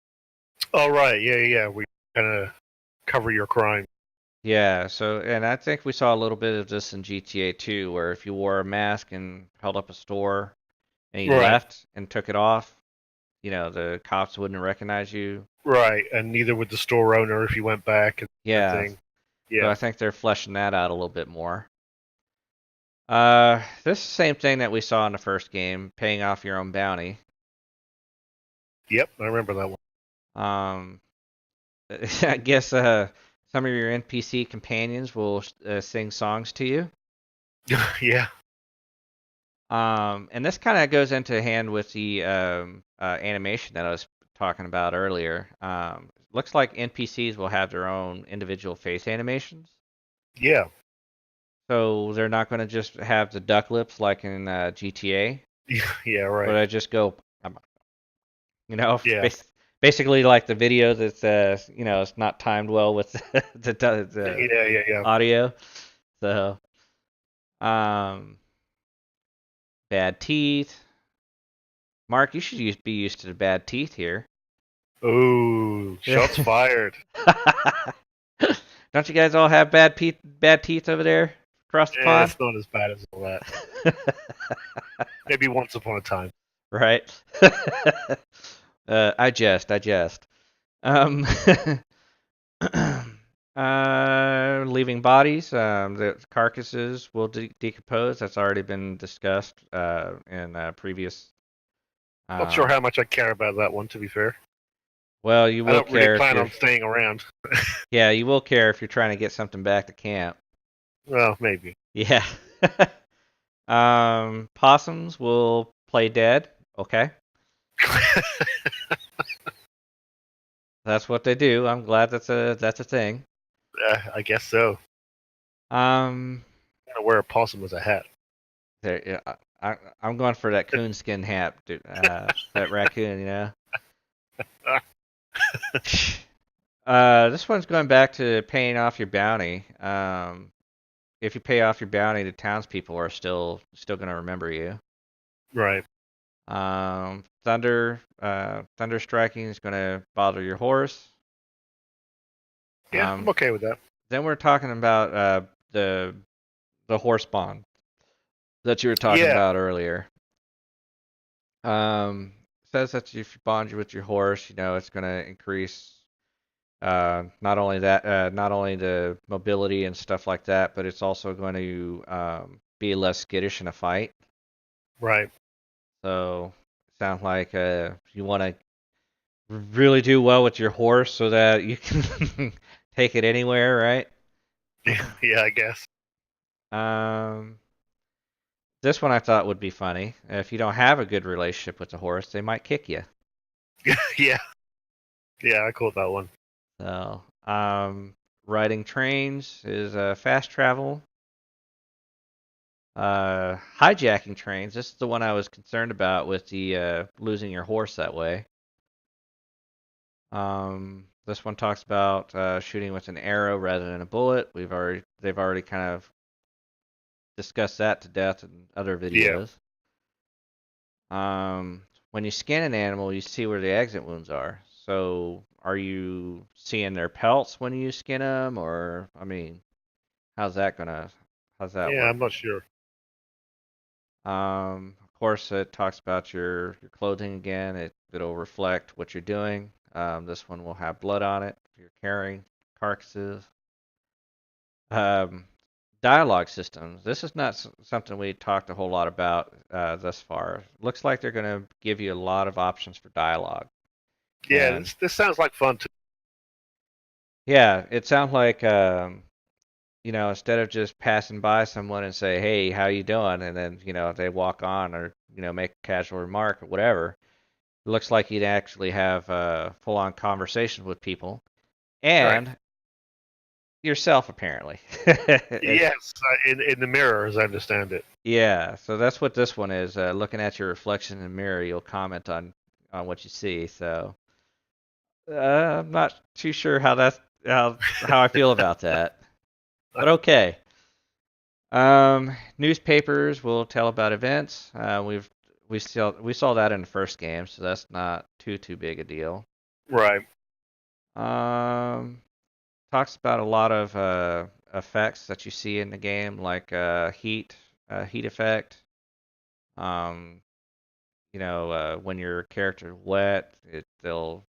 Oh, right. Yeah, yeah. We kind of cover your crime. Yeah, so and I think we saw a little bit of this in GTA 2, where if you wore a mask and held up a store and you Right. left and took it off, the cops wouldn't recognize you. Right. And neither would the store owner if you went back and that Yeah, thing. so Yeah. I think they're fleshing that out a little bit more. This is the same thing that we saw in the first game, paying off your own bounty. Yep. I remember that one. Um, I guess some of your NPC companions will sing songs to you. Yeah. And this kind of goes into hand with the animation that I was talking about earlier. Looks like NPCs will have their own individual face animations. Yeah. So they're not going to just have the duck lips like in GTA, Yeah. but Right. I just go, you know, Yeah. bas- basically like the video that's, it's not timed well with the Yeah. Yeah. Yeah. audio. So, um, bad teeth. Mark, you should be used to the bad teeth here. Oh, shots fired. Don't you guys all have bad teeth over there across the Eh, pond? it's not as bad as all that. Maybe once upon a time. Right. I jest. Um, leaving bodies. The carcasses will decompose. That's already been discussed in previous. Not sure Um, how much I care about that one, to be fair. well, you I will don't really care if plan you're. on staying around. Yeah, you will care if you're trying to get something back to camp. Well, maybe. Yeah. Possums will play dead. Okay. That's what they do. I'm glad that's a thing. I guess so. Um, I'm gonna wear a possum as a hat. there, yeah, I'm going for that coonskin hat, dude. That raccoon, you know. This one's going back to paying off your bounty. If you pay off your bounty, the townspeople are still going to remember you. Right. Thunder striking is going to bother your horse. Yeah, I'm Um, okay with that. then we're talking about the horse bond that you were talking Yeah. about earlier. Um, says that if you bond you with your horse, it's going to increase not only the mobility and stuff like that, but it's also going to be less skittish in a fight. Right. So sounds like you want to really do well with your horse so that you can take it anywhere, right? Yeah, I guess. Um, this one I thought would be funny. If you don't have a good relationship with the horse, they might kick you. Yeah. Yeah, I caught that one. So, riding trains is fast travel. Hijacking trains. This is the one I was concerned about with the losing your horse that way. This one talks about shooting with an arrow rather than a bullet. They've already kind of discussed that to death in other Yeah. videos. When you skin an animal, you see where the exit wounds are. So, are you seeing their pelts when you skin them, or I mean, how's that gonna, how's that Yeah, work? I'm not sure. Of course, it talks about your clothing again. It'll reflect what you're doing. This one will have blood on it if you're carrying carcasses. Um, Dialogue systems. This is not something we talked a whole lot about thus far. Looks like they're going to give you a lot of options for dialogue. Yeah, And this sounds like fun too. yeah, it sounds like instead of just passing by someone and say, "Hey, how you doing?" and then they walk on or make a casual remark or whatever. It looks like you'd actually have full-on conversations with people Right. and yourself apparently. Yes, in the mirror, as I understand it. Yeah, so that's what this one is. Looking at your reflection in the mirror, you'll comment on what you see. So I'm not too sure how I feel about that, but okay. Newspapers will tell about events. We saw that in the first game, so that's not too big a deal. Right. Um, Talks about a lot of effects that you see in the game, like heat effect. Um, when your character wet, they'll,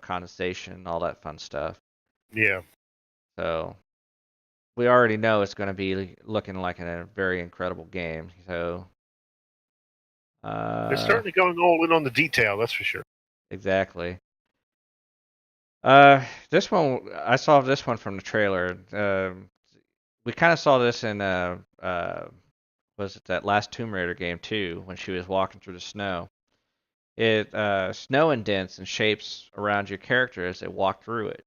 condensation, all that fun stuff. Yeah. So we already know it's going to be looking like a very incredible game. So, They're uh, certainly going all in on the detail, that's for sure. exactly. This one, I saw this one from the trailer. We kind of saw this in, was it that last Tomb Raider game too, when she was walking through the snow. It snow indents and shapes around your character as they walk through it.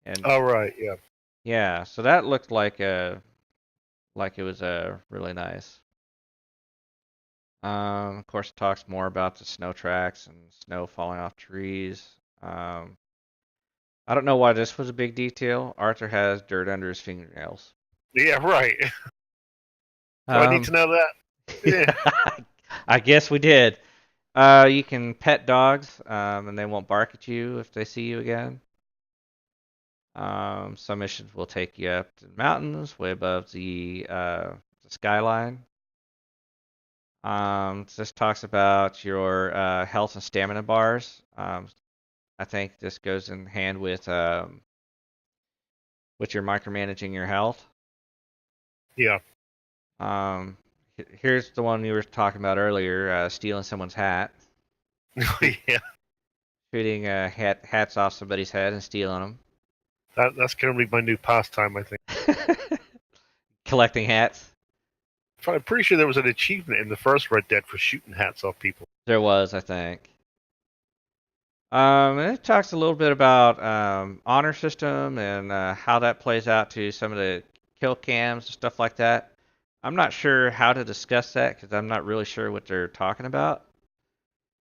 And All right. Yeah. yeah, so that looked like it was really nice. Of course, it talks more about the snow tracks and snow falling off trees. Um, I don't know why this was a big detail. Arthur has dirt under his fingernails. Yeah. Right. Do I need Um, to know that? Yeah. I guess we did. You can pet dogs, and they won't bark at you if they see you again. Some missions will take you up to the mountains, way above the skyline. This talks about your health and stamina bars. I think this goes in hand with your micromanaging your health. Yeah. Um, Here's the one you were talking about earlier, stealing someone's hat, Yeah. shooting hats off somebody's head and stealing That's going to be my new pastime, I think. them. Collecting hats. I'm pretty sure there was an achievement in the first Red Dead for shooting hats off people. There was, I think. And it talks a little bit about honor system and how that plays out to some of the kill cams and stuff like that. I'm not sure how to discuss that because I'm not really sure what they're talking about.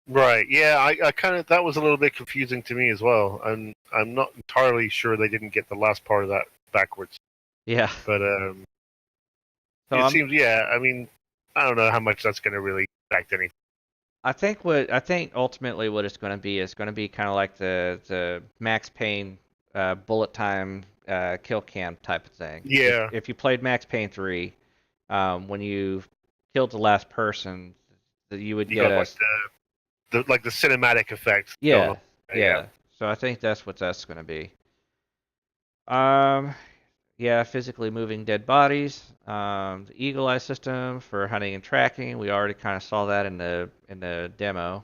Right. Yeah. I kind of that was a little bit confusing to me as well, and I'm not entirely sure they didn't get the last part of that backwards. Yeah. But So it seems. Yeah. I mean, I don't know how much that's going to really affect anything. I think ultimately what it's going to be is going to be kind of like the Max Payne bullet time kill cam type of thing. Yeah. If you played Max Payne 3, when you killed the last person, that you would You get got a like the cinematic effects going on. yeah, Yeah. yeah. So I think that's what that's going to be. Um, yeah, physically moving dead bodies. The Eagle Eye system for hunting and tracking. We already kind of saw that in the demo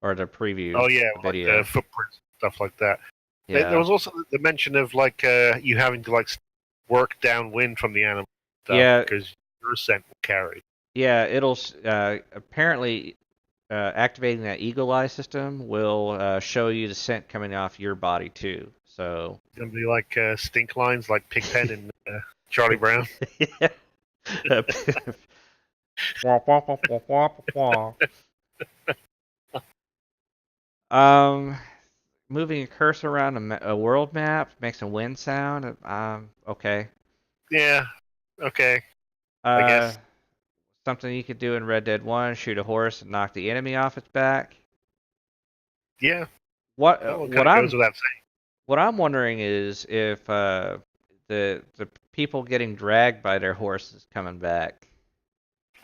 or the preview Oh yeah, like the video. footprints stuff like that. There Yeah, was also the mention of like you having to like work downwind from the animal stuff yeah, because your scent will carry. yeah. It'll apparently activating that Eagle Eye system will show you the scent coming off your body too. So It's gonna be like stink lines like Pigpen and Charlie Brown. yeah. Wah, wah, wah, wah, wah, wah. Um, Moving a cursor around a world map makes a wind sound. Okay. Yeah. Okay. I Uh, guess. something you could do in Red Dead 1, shoot a horse and knock the enemy off its back. Yeah, that one What kind of goes I'm without saying. what I'm wondering is if the people getting dragged by their horses coming back.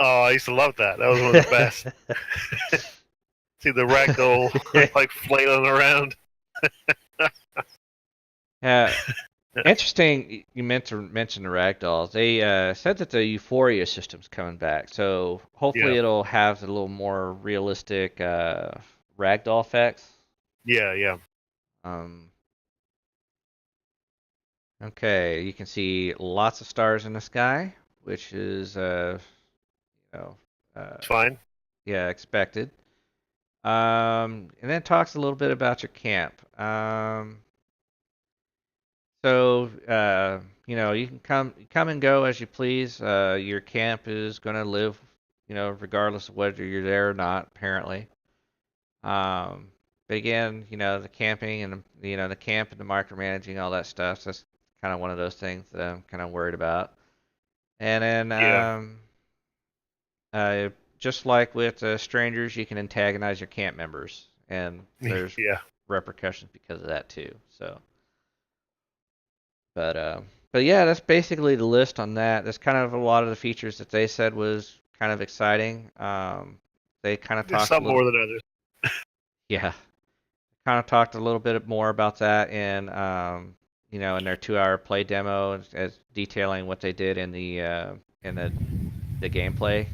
Oh, I used to love that. That was one of the best. See the ragdoll like flailing around. Yeah, interesting. You meant to mention the ragdolls. They said that the Euphoria system's coming back, so hopefully Yeah, it'll have a little more realistic ragdoll effects. yeah. Um, okay, you can see lots of stars in the sky, which is you know, It's fine. yeah, expected. And then it talks a little bit about your camp. So you can come and go as you please. Your camp is going to live, regardless of whether you're there or not, apparently. But again, the camping and the camp and the micromanaging, all that stuff. So that's kind of one of those things that I'm kind of worried about. And then, Yeah, uh, just like with strangers, you can antagonize your camp members, and there's yeah. repercussions because of that too. So. But uh, but yeah, that's basically the list on that. That's kind of a lot of the features that they said was kind of exciting. They kind of There's talked a some little, more than others. yeah, kind of talked a little bit more about that in in their 2-hour play demo, as detailing what they did in the gameplay.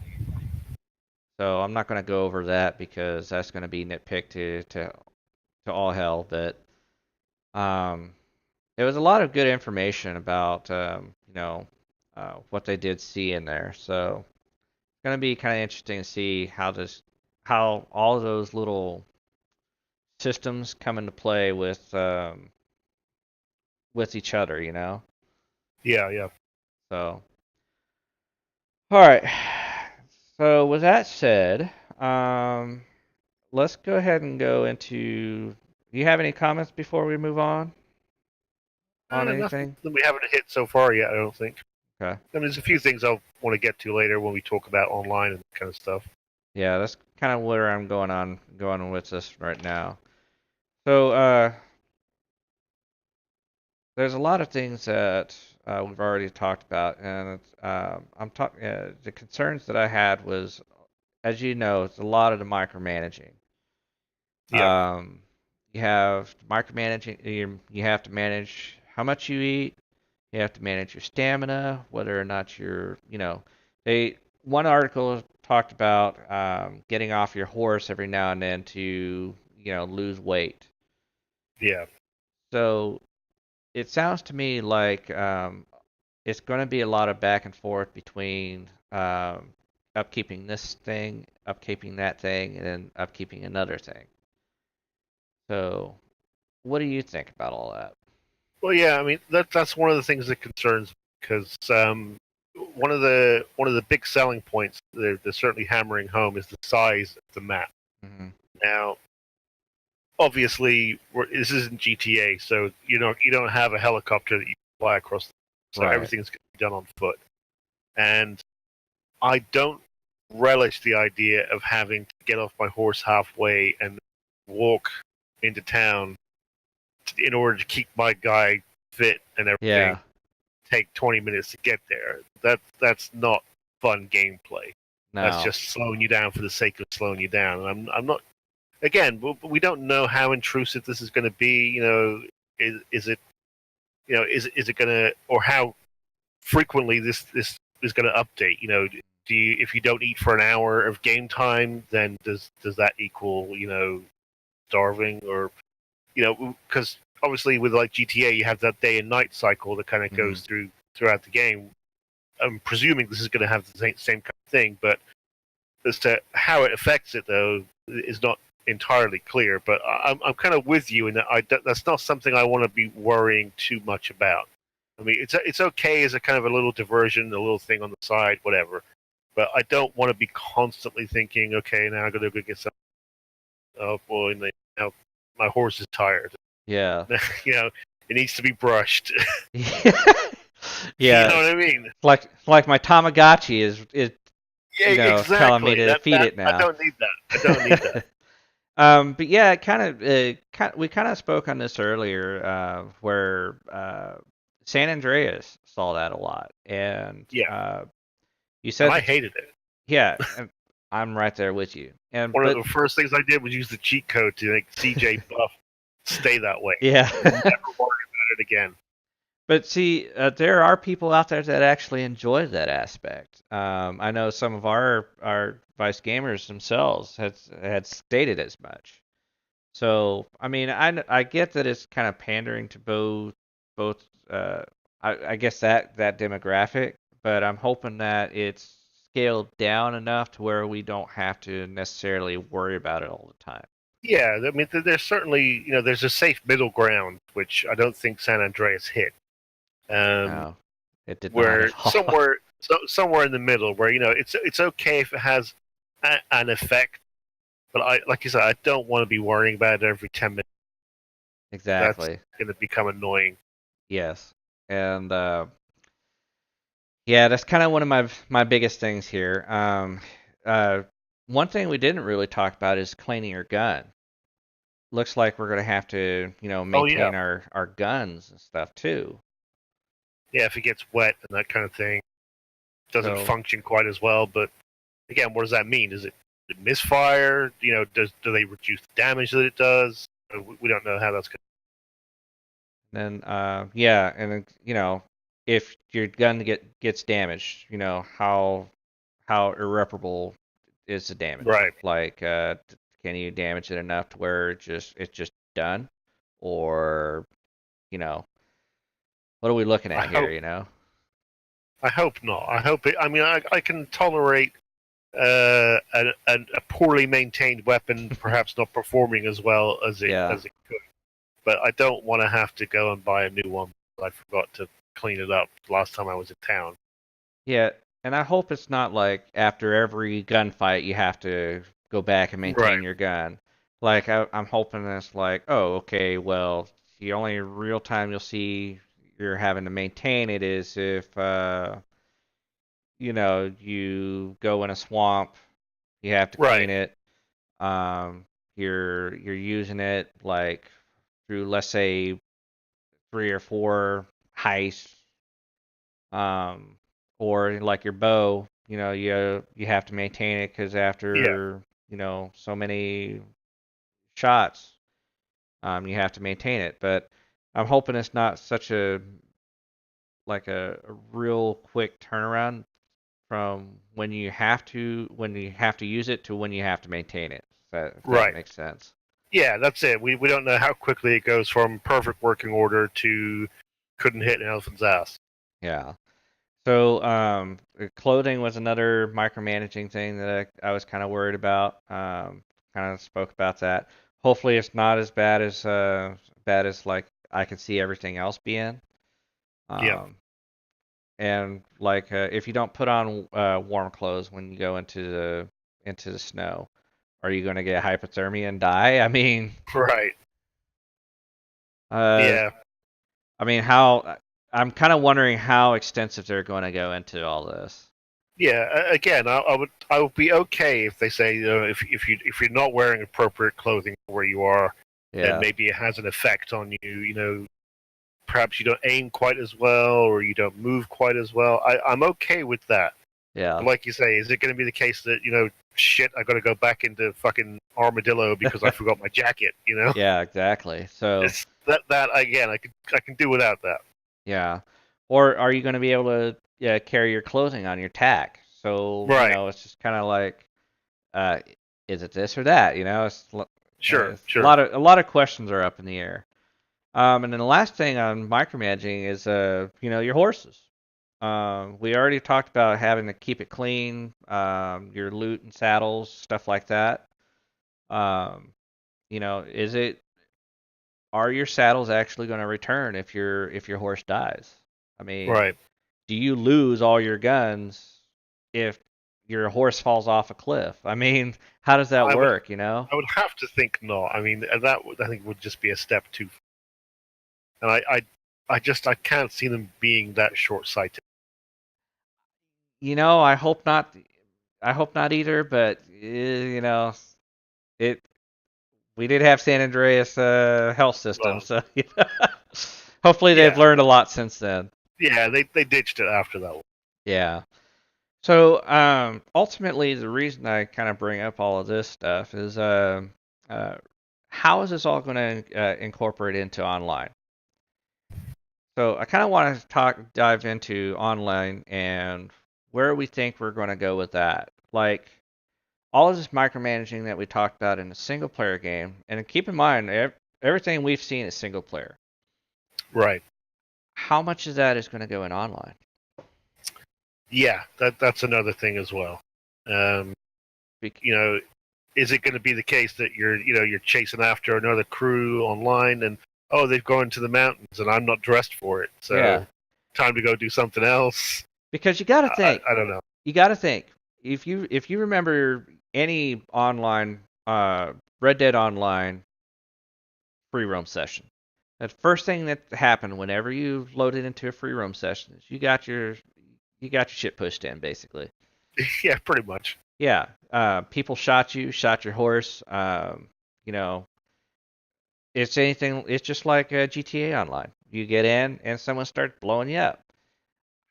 So I'm not going to go over that because that's going to be nitpicked to all hell. But um, there was a lot of good information about what they did see in there. So it's gonna be kind of interesting to see how all of those little systems come into play with each other. Yeah. So all right. So with that said, let's go ahead and go into. Do you have any comments before we move on Nothing anything? that we haven't hit so far yet, I don't think. Okay. I mean, there's a few things I'll want to get to later when we talk about online and that kind of stuff. Yeah, that's kind of where I'm going with this right now. So, there's a lot of things that we've already talked about, and I'm talking. The concerns that I had was, as you know, it's a lot of the micromanaging. Yeah, Um, you have micromanaging. You have to manage how much you eat. You have to manage your stamina, whether or not they one article talked about getting off your horse every now and then to lose weight. yeah, So it sounds to me like it's going to be a lot of back and forth between upkeeping this thing, upkeeping that thing, and then upkeeping another thing. So, what do you think about all that? Well, yeah. I mean, that's one of the things that concerns me because one of the big selling points they're certainly hammering home is the size of the map. Hmm. Now, obviously, this isn't GTA, so you don't have a helicopter that you fly across. So Right. everything's going to be done on foot, and I don't relish the idea of having to get off my horse halfway and walk into town in order to keep my guy fit and everything. Yeah. Take 20 minutes to get there. That's not fun gameplay. That's No. just slowing you down for the sake of slowing you down. And I'm not. Again, we don't know how intrusive this is going to be. Is it is it going to, or how frequently this is going to update? Do you, if you don't eat for an hour of game time, then does that equal starving? Or because obviously with like GTA, you have that day and night cycle that kind of Hmm. goes throughout the game. I'm presuming this is going to have the same kind of thing, but as to how it affects it, though, is not entirely clear. But I'm kind of with you in that that's not something I want to be worrying too much about. I mean, it's okay as a kind of a little diversion, a little thing on the side, whatever. But I don't want to be constantly thinking, okay, now I'm going to go get some. Oh boy, now my horse is tired. Yeah. It needs to be brushed. You Yeah. know what I mean? Like my Tamagotchi is telling me exactly. to feed it I now. don't need that. I don't need that. But yeah, we kind of spoke on this earlier, where San Andreas saw that a lot, and Yeah, you and said I that, hated it. yeah, and I'm right there with you. And One of but the first things I did was use the cheat code to make CJ buff stay that way. yeah, Never worry about it again. but see, there are people out there that actually enjoy that aspect. I know some of our Vice gamers themselves had stated as much. So, I mean, I get that it's kind of pandering to both I guess that demographic, but I'm hoping that it's scaled down enough to where we don't have to necessarily worry about it all the time. Yeah, I mean, there's certainly there's a safe middle ground which I don't think San Andreas hit. No, it did not at Where all. somewhere in the middle, where it's okay if it has an effect, but like you said, I don't want to be worrying about it every 10 minutes. That's Exactly. going to become annoying. Yes. And yeah, that's kind of one of my biggest things here. Uh, one thing we didn't really talk about is cleaning your gun. Looks like we're gonna have to, Oh yeah, maintain our guns and stuff too. yeah. If it gets wet and that kind of thing, doesn't So function quite as well. But again, what does that mean? Is it misfire? Do they reduce the damage that it does? We don't know how that's going. then, yeah, and then, if your gun gets damaged, how irreparable is the damage? Right. Like, can you damage it enough to where it's just done, or you know, what are we looking I at here? hope. I hope not. I hope it. I mean, I can tolerate a poorly maintained weapon perhaps not performing as well Yeah, as it could. But I don't want to have to go and buy a new one. I forgot to clean it up last time I was in town. yeah, and I hope it's not like after every gunfight you have to go back and Right. maintain your gun. Like I'm hoping it's like, oh, okay, well, the only real time you'll see you're having to maintain it is if you go in a swamp, you have to Right. clean it. You're using it like through, let's say, 3 or 4 heists, um, or like your bow, you have to maintain it because Yeah. after so many shots, you have to maintain it. But I'm hoping it's not such a like a real quick turnaround from when you have to use it to when you have to maintain it. If that Right. makes sense. Yeah. That's it. We don't know how quickly it goes from perfect working order to couldn't hit an elephant's ass. Yeah. So, clothing was another micromanaging thing that I was kind of worried about. Kind of spoke about that. Hopefully, it's not as bad as like I can see everything else being. Yeah. Um, and like if you don't put on warm clothes when you go into the snow, are you going to get hypothermia and die? Right. Uh, Yeah. I mean, how I'm kind of wondering how extensive they're going to go into all this. Yeah. Again, I would be okay if they say if you're not wearing appropriate clothing where you are, then Yeah, maybe it has an effect on you. Perhaps you don't aim quite as well or you don't move quite as well. I'm okay with that. yeah. But like you say, is it going to be the case that shit, I got to go back into fucking armadillo because I forgot my jacket? Yeah, exactly. So, It's that again. I can do without that. yeah. Or are you going to be able to, yeah, carry your clothing on your tack? So, Right. it's just kind of like, uh, is it this or that? Sure. It's Sure. a lot of questions are up in the air. And then the last thing on micromanaging is, your horses. We already talked about having to keep it clean, your loot and saddles, stuff like that. Um, is it are your saddles actually going to return if your horse dies? I mean, Right. do you lose all your guns if your horse falls off a cliff? I mean, how does that I would. work? I would have to think not. I mean, I think would just be a step too. And I can't see them being that short sighted. I hope not. I hope not either, but it we did have San Andreas health system, Well, so hopefully they've yeah, learned a lot since then. yeah, they ditched it after that one. Yeah. So ultimately, the reason I kind of bring up all of this stuff is uh, how is this all going to incorporate into online? So I kind of want to dive into online and where we think we're going to go with that. Like all of this micromanaging that we talked about in a single player game, and keep in mind, everything we've seen is single player. Right. How much of that is going to go in online? Yeah, that's another thing as well. Um, Bec- you know, is it going to be the case that you're chasing after another crew online and oh they've gone to the mountains and I'm not dressed for it, yeah, so time to go do something else? because you got to I, think. I don't know. You got to think. If you remember any online Red Dead Online free roam session, the first thing that happened whenever you loaded into a free roam session is you got your shit pushed in basically. Yeah, pretty much. Yeah, people shot you, shot your horse. You know, it's anything. It's just like GTA Online. You get in and someone starts blowing you up.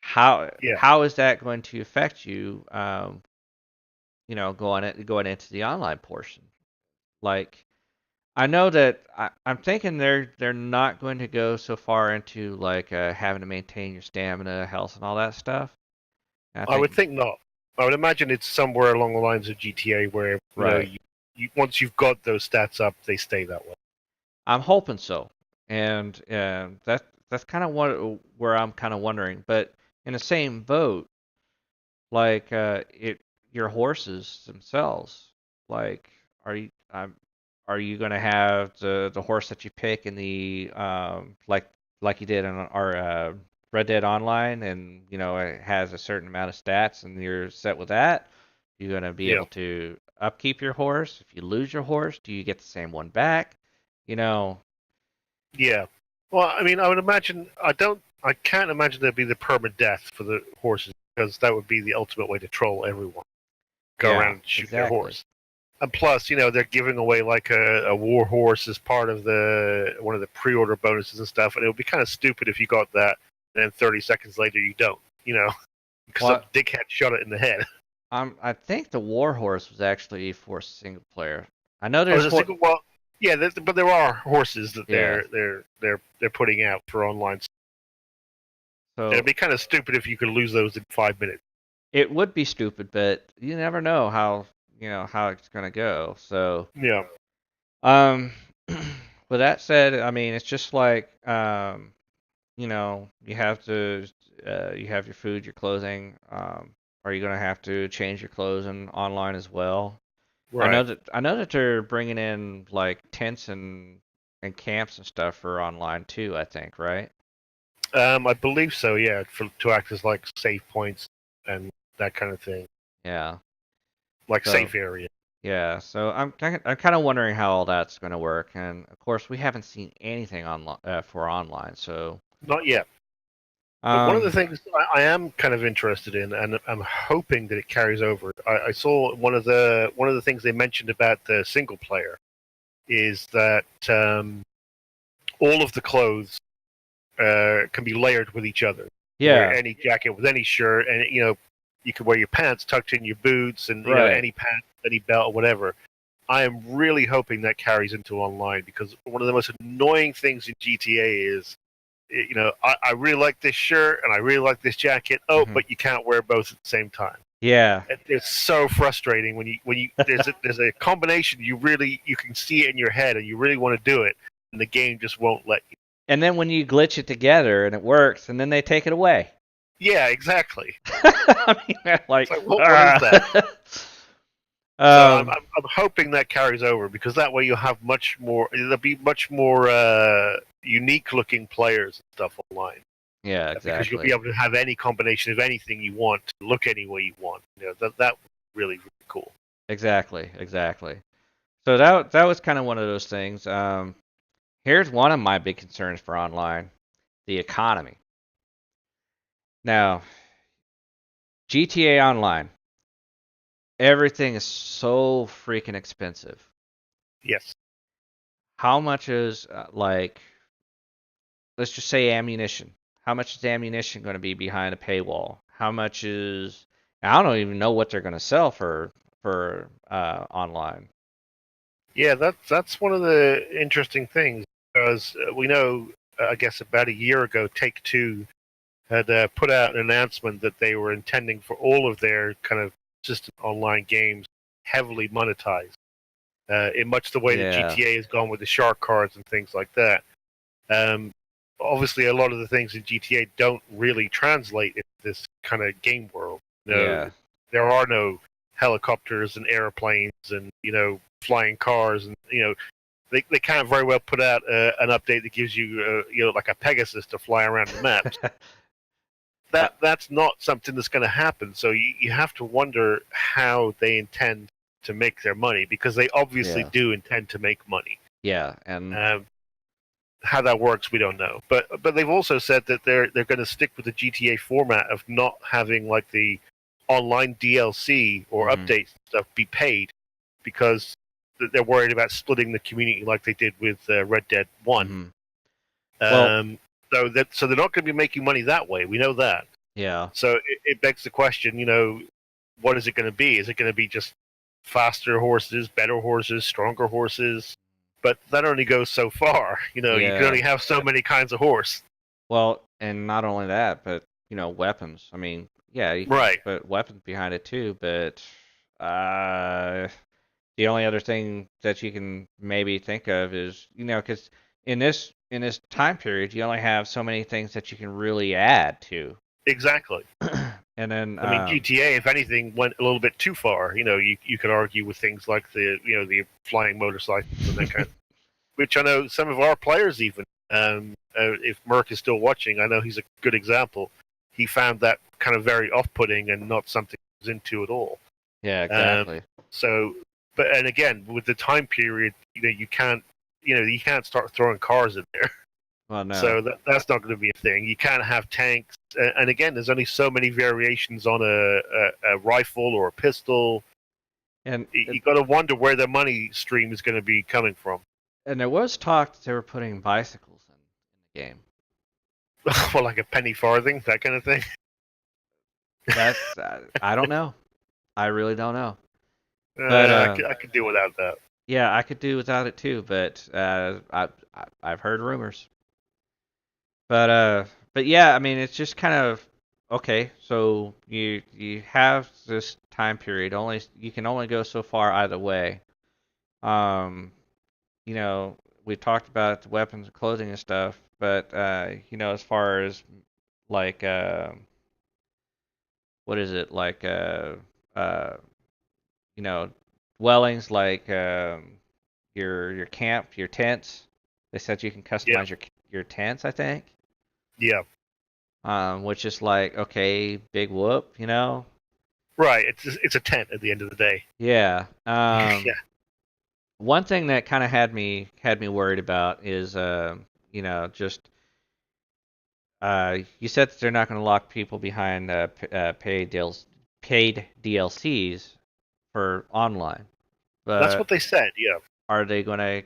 How Yeah, how is that going to affect you? Going into the online portion. Like I know that I'm thinking they're not going to go so far into like having to maintain your stamina, health, and all that stuff. And I I would think think not. I would imagine it's somewhere along the lines of GTA where right. you once you've got those stats up, they stay that way. I'm hoping so, and that's kind of where I'm kind of wondering. But in the same boat, like your horses themselves, like are you gonna have the horse that you pick in the like you did on our Red Dead Online, and it has a certain amount of stats, and you're set with that? You're gonna be Yeah, able to upkeep your horse. If you lose your horse, do you get the same one back? You know, yeah. Well, I mean, I would imagine. I can't imagine there'd be the permadeath for the horses because that would be the ultimate way to troll everyone. Go around yeah, and shoot their exactly. horse. And plus, they're giving away like a war horse as part of the one of the pre-order bonuses and stuff. And it would be kind of stupid if you got that and then 30 seconds later you don't. Because some Well, dickhead shot it in the head. I think the Warhorse was actually for single player. I know I was there's just thinking, well, yeah, but there are horses that yeah. they're putting out for online. It'd So be kind of stupid if you could lose those in 5 minutes. it would be stupid, but you never know how it's gonna go. So Yeah, um, with that said, I mean it's just like you have your food, your clothing. Are you gonna have to change your clothes and online as well? right. I know that they're bringing in like tents and camps and stuff for online too. I think, right? I believe so. Yeah, to act as like save points and that kind of thing, Yeah. like So safe area. yeah. So I'm kind of wondering how all that's going to work. And of course, we haven't seen anything online for online. So Not yet. But one of the um things I am kind of interested in, and I'm hoping that it carries over. I saw one of the things they mentioned about the single player is that all of the clothes can be layered with each other. You can wear yeah, any jacket with any shirt, and you can wear your pants tucked in your boots, and right. any pants, any belt, or whatever. I am really hoping that carries into online because one of the most annoying things in GTA is I really like this shirt and I really like this jacket. Oh, Hmm. but you can't wear both at the same time. Yeah. It's so frustrating when you there's a combination you can see it in your head and you really want to do it and the game just won't let you. And then when you glitch it together and it works, and then they take it away. Yeah, exactly. I mean, they're It's like, like what is that? So I'm, um, I'm I'm hoping that carries over because that way you'll have much more. There'll be much more unique looking players and stuff online. yeah, Because you'll be exactly, able to have any combination of anything you want, to look any way you want. That really really cool. exactly. So that was kind of one of those things. Here's one of my big concerns for online: the economy. Now, GTA Online. everything is so freaking expensive. Yes. How much is like, let's just say ammunition. How much is ammunition going to be behind a paywall? How much is I don't even know what they're going to sell for online. Yeah, that's one of the interesting things because we know, I guess about a year ago, Take Two had put out an announcement that they were intending for all of their kind of system online games heavily monetized, in much the way that Yeah. GTA has gone with the shark cards and things like that. Um, Obviously, a lot of the things in GTA don't really translate into this kind of game world. Yeah. There are no helicopters and airplanes and flying cars, and they can't very well put out an update that gives you like a Pegasus to fly around the maps. Uh, That's not something that's going to happen. So you have to wonder how they intend to make their money, because they obviously yeah. do intend to make money. Yeah. And Um, how that works, we don't know. But they've also said that they're going to stick with the GTA format of not having like the online DLC or mhm. updates and stuff be paid, because they're worried about splitting the community like they did with Red Dead One. Mhm. Well, Um, so they're not going to be making money that way. We know that. yeah. So it begs the question, what is it going to be? Is it going to be just faster horses, better horses, stronger horses? But that only goes so far. You can Yeah. only have so many kinds of horse. Well, and not only that, but weapons. I mean, yeah, you can Right. put weapons behind it too, but uh the only other thing that you can maybe think of is, because in this time period, you only have so many things that you can really add to. Exactly. And then I mean, GTA, if anything, went a little bit too far. You could argue with things like the flying motorcycles and that kind of, which I know some of our players even. If Merc is still watching, I know he's a good example. He found that kind of very off-putting and not something he was into at all. yeah, Um, exactly. so, and again, with the time period, you can't start throwing cars in there. Well, no. So that's not going to be a thing. You can't have tanks, and again, there's only so many variations on a rifle or a pistol. And You got to wonder where the money stream is going to be coming from. and there was talk that they were putting bicycles in the game. Well, like a penny farthing, that kind of thing. That's I don't know. I really don't know. But I could do without that. yeah, I could do without it too. But I've heard rumors. But yeah, I mean, it's just kind of okay. So you have this time period. You can only go so far either way. Um, we talked about the weapons and clothing and stuff, but as far as like what is it like uh, you know, dwellings like your camp, your tents. They said you can Yeah, customize your tents, I think. yeah, Which is like, okay, big whoop. right. It's a tent at the end of the day. Yeah. Yeah, One thing that kind of had me worried about is, just you said that they're not going to lock people behind paid DLCs for online, that's what but they said. Yeah. are they going to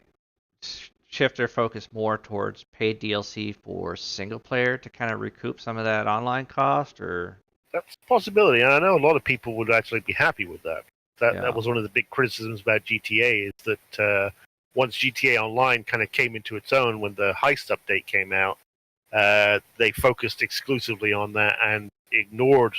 shift their focus more towards paid DLC for single player to kind of recoup some of that online cost, or That's a possibility, and I know a lot of people would actually be happy with that. That yeah, was one of the big criticisms about GTA, is that once GTA Online kind of came into its own when the Heist update came out, they focused exclusively on that and ignored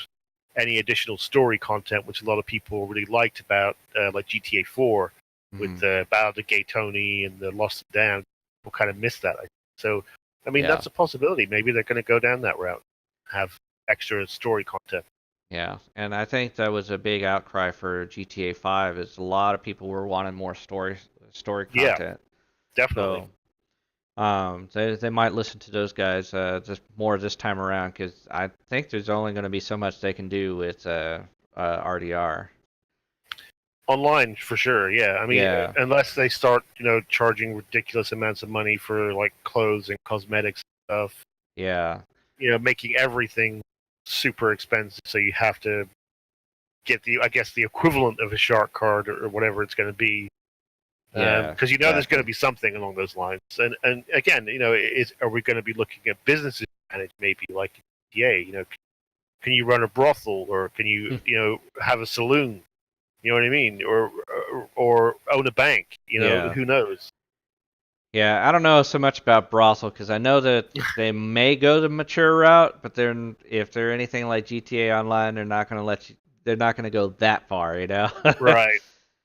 any additional story content, which a lot of people really liked about, like GTA 4 with hmm the Battle of the Gay Tony and the Lost and Damned. People kind of missed that. So, I mean, yeah, that's a possibility. Maybe they're going to go down that route, have extra story content. yeah. And I think that was a big outcry for GTA 5 is a lot of people were wanting more story Yeah, content. definitely. So they might listen to those guys just more this time around because I think there's only going to be so much they can do with RDR. Online for sure. Yeah, I mean, Yeah, unless they start, charging ridiculous amounts of money for like clothes and cosmetics and stuff, yeah, making everything super expensive, so you have to get I guess the equivalent of a shark card or whatever it's going to be. Yeah, Because exactly. there's going to be something along those lines, and again, are we going to be looking at businesses managed maybe like GTA? Can you run a brothel, or can you have a saloon? You know what I mean, or own a bank? Yeah. Who knows? Yeah, I don't know so much about brothel because I know that they may go the mature route, but then if they're anything like GTA Online, they're not going to let you. They're not going to go that far, you know. Right,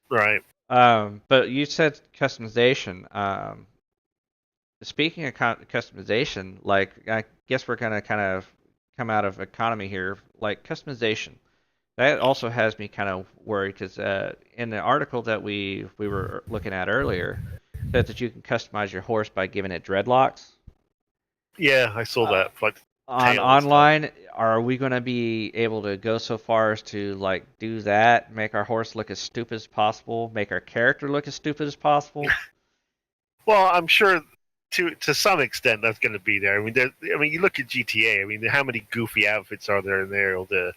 right. But you said customization. Speaking of customization, like I guess we're gonna kind of come out of economy here. Like customization, that also has me kind of worried because in the article that we were looking at earlier, said that you can customize your horse by giving it dreadlocks. Yeah, I saw Uh, that, like on tail and stuff. online, are we going to be able to go so far as to like do that, make our horse look as stupid as possible, make our character look as stupid as possible? Well, I'm sure to some extent that's going to be there. I mean, you look at GTA. I mean, how many goofy outfits are there in there? The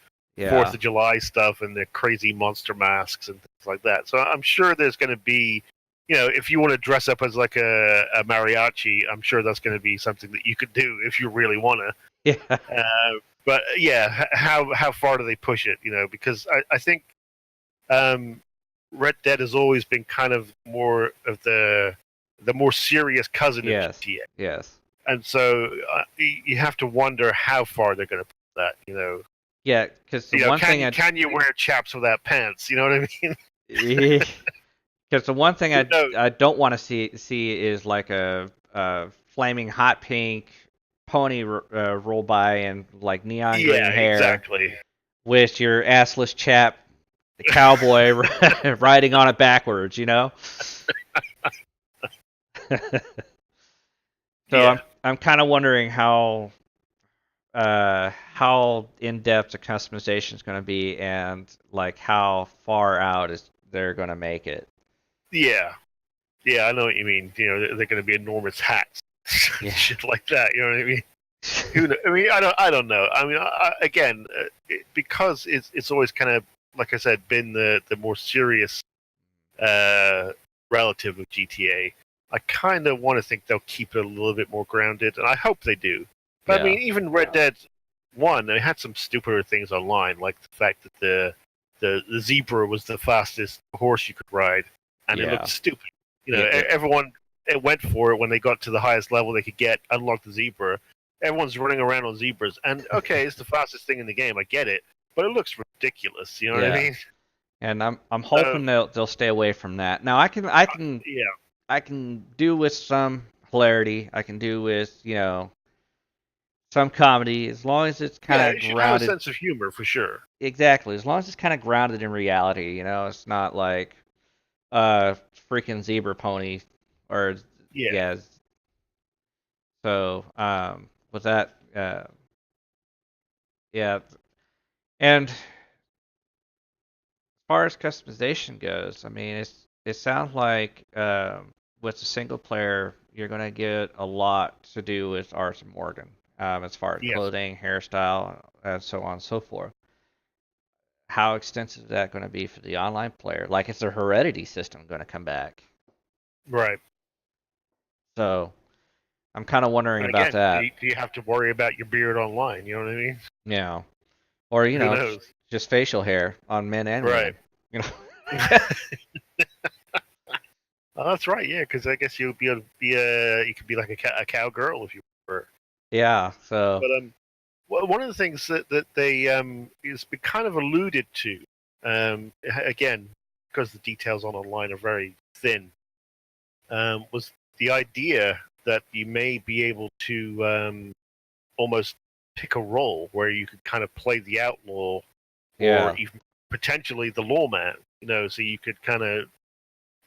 Fourth Yeah, of July stuff and the crazy monster masks and things like that. So I'm sure there's going to be, if you want to dress up as like a mariachi, I'm sure that's going to be something that you could do if you really want to. yeah, But yeah, how far do they push it? Because I think um, Red Dead has always been kind of more of the more serious cousin of yes, GTA, yes. and so you have to wonder how far they're going to push that. Yeah, because the one thing Can you wear chaps without pants? You know what I mean? because the one thing Who knows? I don't want to see is like a flaming hot pink pony roll by and like neon green Yeah, hair exactly. with your assless chap, the cowboy riding on it backwards, you know. So Yeah, I'm kind of wondering how in depth the customization is going to be and like how far out is they're going to make it. yeah, yeah. I know what you mean. They're going to be enormous hats, Yeah. shit like that. You know what I mean? I mean, I don't know. I mean, again, because it's always kind of like I said, been the more serious uh, relative of GTA. I kind of want to think they'll keep it a little bit more grounded, and I hope they do. But I Yeah. mean, even Red Dead One, they had some stupider things online, like the fact that the zebra was the fastest horse you could ride, and it looked Yeah. stupid. It Everyone it went for it when they got to the highest level they could get, unlocked the zebra. Everyone's running around on zebras, and okay, it's the fastest thing in the game. I get it, but it looks ridiculous. You know what I yeah. mean? And I'm So hoping they'll stay away from that. Now yeah, I can do with some hilarity. I can do with, some comedy as long as it's kind yeah, of it should have a grounded. sense of humor for sure. Exactly. As long as it's kind of grounded in reality, it's not like freaking zebra pony or Yeah, yeah. So, with that yeah, and as far as customization goes, I mean, it sounds like with the single player, you're gonna get a lot to do with Ars and Morgan, as far as yes, clothing, hairstyle, and so on and so forth. How extensive is that going to be for the online player? Like, is their heredity system going to come back? right. So I'm kind of wondering And about again, that. do you have to worry about your beard online? You know what I mean? Yeah, or Who knows? just facial hair on men and Right. women. You know. Oh, that's right. Yeah, because I guess you'll be able to be you could be like a cowgirl if you were. Yeah. So But well, one of the things that they is been kind of alluded to, again, because the details on online are very thin, was the idea that you may be able to almost pick a role where you could kind of play the outlaw or yeah, even potentially the lawman. So you could kind of,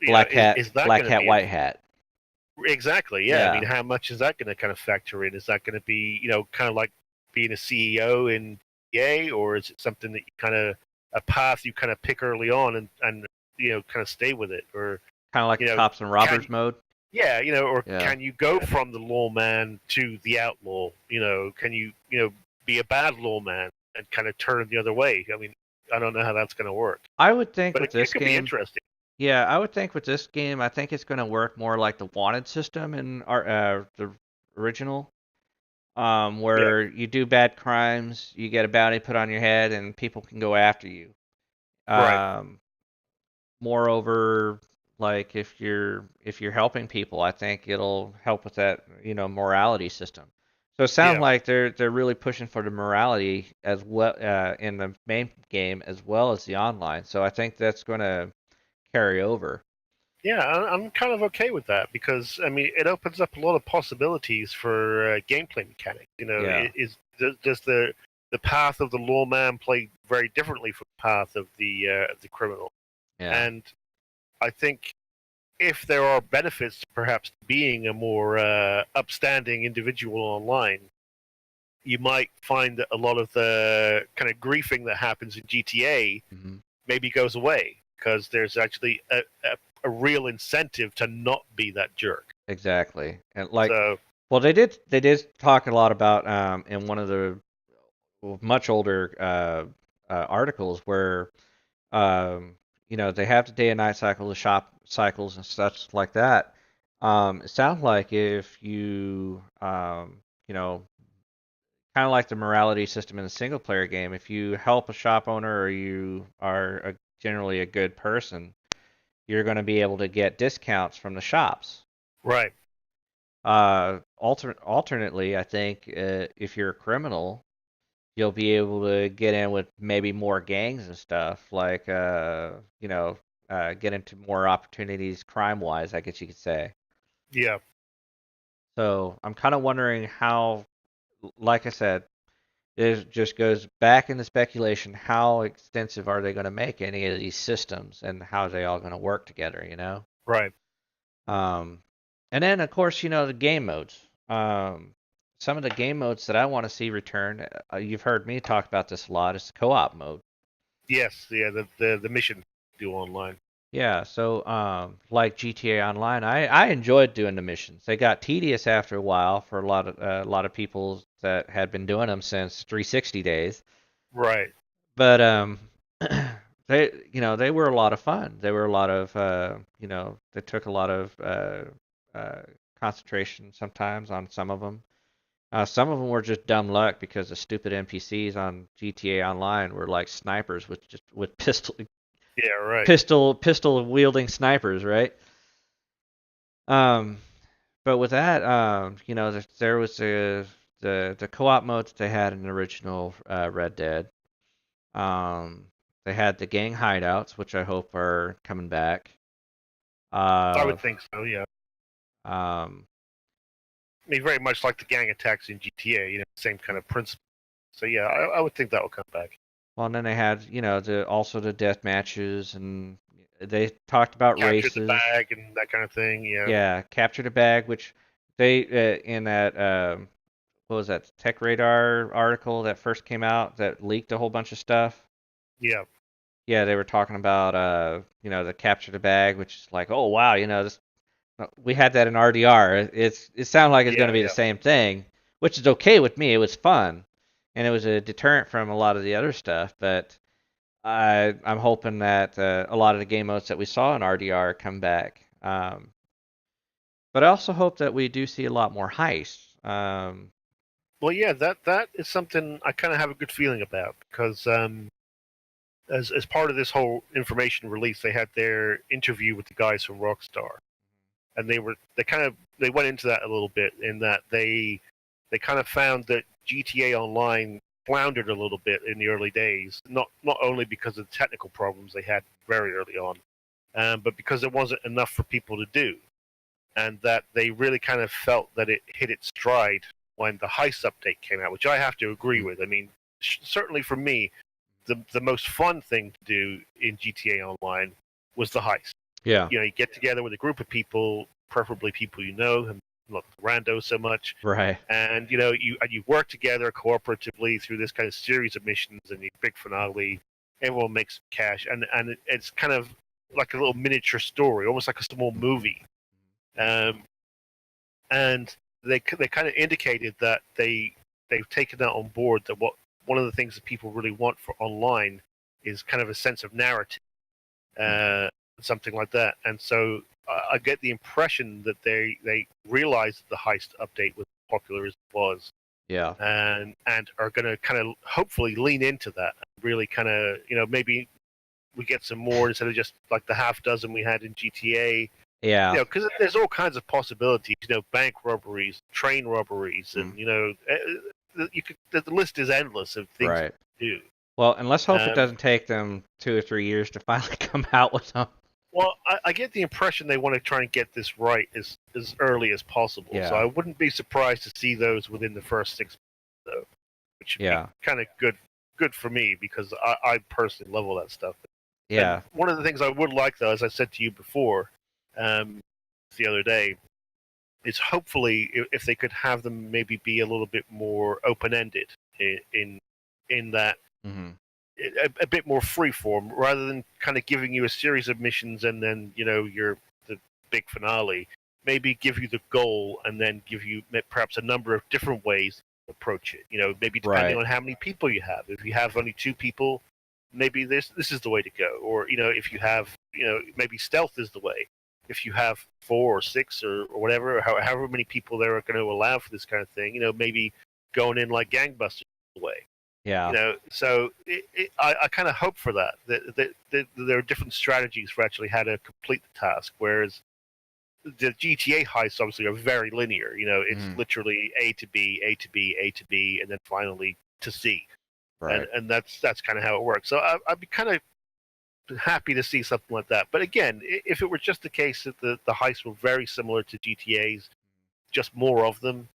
is that black going to hat, be white hat. exactly? Yeah, I mean, Yeah. how much is that going to kind of factor in? Is that going to be, kind of like being a CEO in EA, or is it something that you kind of a path you kind of pick early on and kind of stay with it, or Kind of like you a know, cops and can robbers mode. yeah, or Yeah. can you go from the lawman to the outlaw? Can you be a bad lawman and kind of turn the other way? I mean, I don't know how that's going to work. I would think But with it this could be game, interesting. yeah, I would think with this game, I think it's going to work more like the wanted system in the original, Yeah, where you do bad crimes, you get a bounty put on your head, and people can go after you. right. Um, Moreover, like if you're helping people, I think it'll help with that, morality system. So it sounds Yeah, like they're really pushing for the morality as well in the main game as well as the online. So I think that's going to carry over. yeah. I'm kind of okay with that because I mean it opens up a lot of possibilities for gameplay mechanics. Yeah, Does the path of the lawman play very differently from the path of the criminal? yeah, And I think if there are benefits to perhaps being a more upstanding individual online, you might find that a lot of the kind of griefing that happens in GTA hmm maybe goes away because there's actually a real incentive to not be that jerk. exactly. And like, So, well, they did talk a lot about in one of the much older articles where they have the day and night cycle, the shop cycles and such like that. It sounds like if you, kind of like the morality system in a single player game, if you help a shop owner or you are generally a good person, you're going to be able to get discounts from the shops. right. Alternately, I think if you're a criminal, you'll be able to get in with maybe more gangs and stuff, like get into more opportunities crime wise, I guess you could say. Yeah, So I'm kind of wondering how, like I said, it just goes back into speculation. How extensive are they going to make any of these systems, and how are they all going to work together? right. Um, and then of course, the game modes. Some of the game modes that I want to see return, you've heard me talk about this a lot, is the co-op mode. Yes, yeah, the mission do online. Yeah, so like GTA Online, I enjoyed doing the missions. They got tedious after a while for a lot of people that had been doing them since 360 days, Right. but they were a lot of fun. They were a lot of they took a lot of uh, concentration sometimes on some of them. Some of them were just dumb luck because the stupid NPCs on GTA Online were like snipers with Yeah, right. pistol wielding snipers, right? Um, but with that, there was the co-op mode that they had in the original Red Dead. Um, they had the gang hideouts, which I hope are coming back. I Uh, would think so. Yeah. um, I mean, very much like the gang attacks in GTA. Same kind of principle. So yeah, I would think that will come back. well, and then they had also the death matches, and they talked about Capture the races. bag and that kind of thing. Yeah. Yeah, capture the bag, which they in that what was that Tech Radar article that first came out that leaked a whole bunch of stuff. Yeah. Yeah, they were talking about the capture the bag, which is like, oh wow, this we had that in RDR. It sounded like it's going to Yeah. be the Yeah. same thing, which is okay with me. It was fun, and it was a deterrent from a lot of the other stuff. But I'm hoping that a lot of the game modes that we saw in RDR come back. But I also hope that we do see a lot more heists. Well, yeah, that is something I kind of have a good feeling about because as part of this whole information release, they had their interview with the guys from Rockstar, and they went into that a little bit in that they kind of found that GTA Online floundered a little bit in the early days, not only because of the technical problems they had very early on, but because there wasn't enough for people to do, and that they really kind of felt that it hit its stride when the heist update came out, which I have to agree with. I mean, certainly for me, the most fun thing to do in GTA Online was the heist. Yeah, You get together with a group of people, preferably people you know, and not rando so much, right. and you work together cooperatively through this kind of series of missions, and the big finale. Everyone makes cash, and it's kind of like a little miniature story, almost like a small movie. Um, and they kind of indicated that they've taken that on board, that what one of the things that people really want for online is kind of a sense of narrative, something like that. And so I get the impression that they realized that the heist update was popular as it was, Yeah. and are going to kind of hopefully lean into that. Really, kind of maybe we get some more instead of just like the half dozen we had in GTA. Yeah. Because there's all kinds of possibilities. Bank robberies, train robberies, and the list is endless of things Right. to do. Well, and let's hope it Um, doesn't take them 2 or 3 years to finally come out with them. well, I get the impression they want to try and get this right as early as possible. So Yeah. I wouldn't be surprised to see those within the first 6 months, though, which would be kind of good for me because I personally love all that stuff. Yeah. And one of the things I would like, though, as I said to you before, the other day, is hopefully if they could have them maybe be a little bit more open-ended in that Mm-hmm. a bit more freeform rather than kind of giving you a series of missions and then the big finale. Maybe give you the goal and then give you perhaps a number of different ways to approach it. Maybe depending Right. on how many people you have. If you have only 2 people, maybe this is the way to go. Or if you have maybe stealth is the way. If you have 4 or 6 or whatever, or however many people there are going to allow for this kind of thing, maybe going in like gangbusters is the way. Yeah. So I kind of hope for that there are different strategies for actually how to complete the task. Whereas the GTA heists obviously are very linear. It's literally A to B, A to B, A to B, and then finally to C. Right. And that's kind of how it works. So I'd be kind of happy to see something like that. But again, if it were just the case that the heists were very similar to GTA's, just more of them,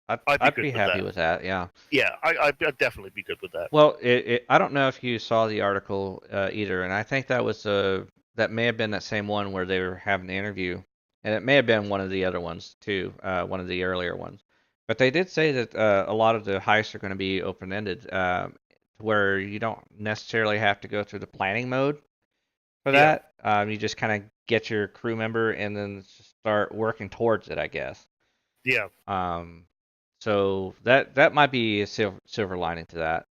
I'd be I'd good be with happy that. with that. Yeah. Yeah, I'd definitely be good with that. Well, I don't know if you saw the article either, and I think that may have been that same one where they were having the interview, and it may have been one of the other ones too, one of the earlier ones. But they did say that a lot of the heists are going to be open-ended, where you don't necessarily have to go through the planning mode for Yeah, that. You just kind of get your crew member and then start working towards it, I guess. yeah, Um, so that might be a silver lining to that.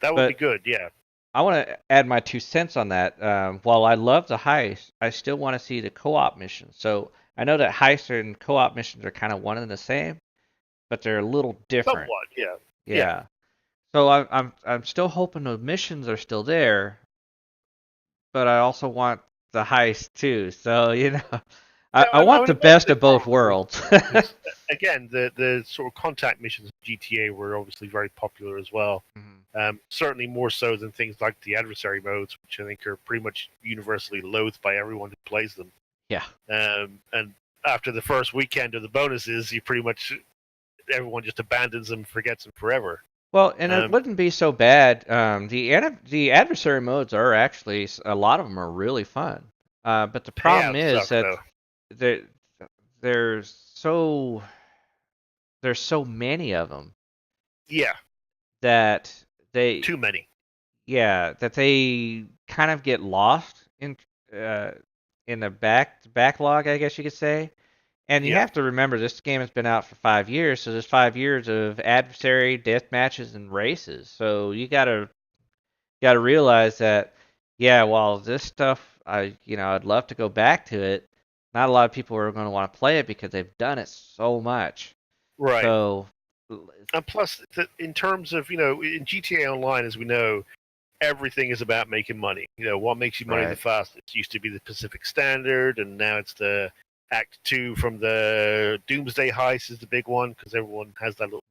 that would be But good. Yeah, I want to add my 2 cents on that. While I love the heist, I still want to see the co-op missions. So I know that heists and co-op missions are kind of one and the same, but they're a little different. somewhat. Yeah, yeah. Yeah. So I'm still hoping the missions are still there, but I also want the heist too. So I I want would the imagine best they of both probably will. worlds. 'Cause, again, the sort of contact missions in GTA were obviously very popular as well. Mhm. Certainly more so than things like the adversary modes, which I think are pretty much universally loathed by everyone who plays them. Yeah. And after the first weekend of the bonuses, you pretty much everyone just abandons them, forgets them forever. Well, and it Um, wouldn't be so bad. The adversary modes are actually a lot of them are really fun. But the problem Payouts is suck that though. there there's so there's so many of them Yeah, that they too many. that they kind of get lost uh, in the backlog, I guess you could say. And you Yeah, have to remember this game has been out for 5 years, so there's 5 years of adversary death matches and races. So you gotta realize that, yeah, while this stuff, I'd love to go back to it. Not a lot of people are going to want to play it because they've done it so much. right. So, And plus, in terms of in GTA Online, as we know, everything is about making money. What makes you money the right, fastest? It used to be the Pacific Standard, and now it's the Act 2 from the Doomsday Heist is the big one because everyone has that little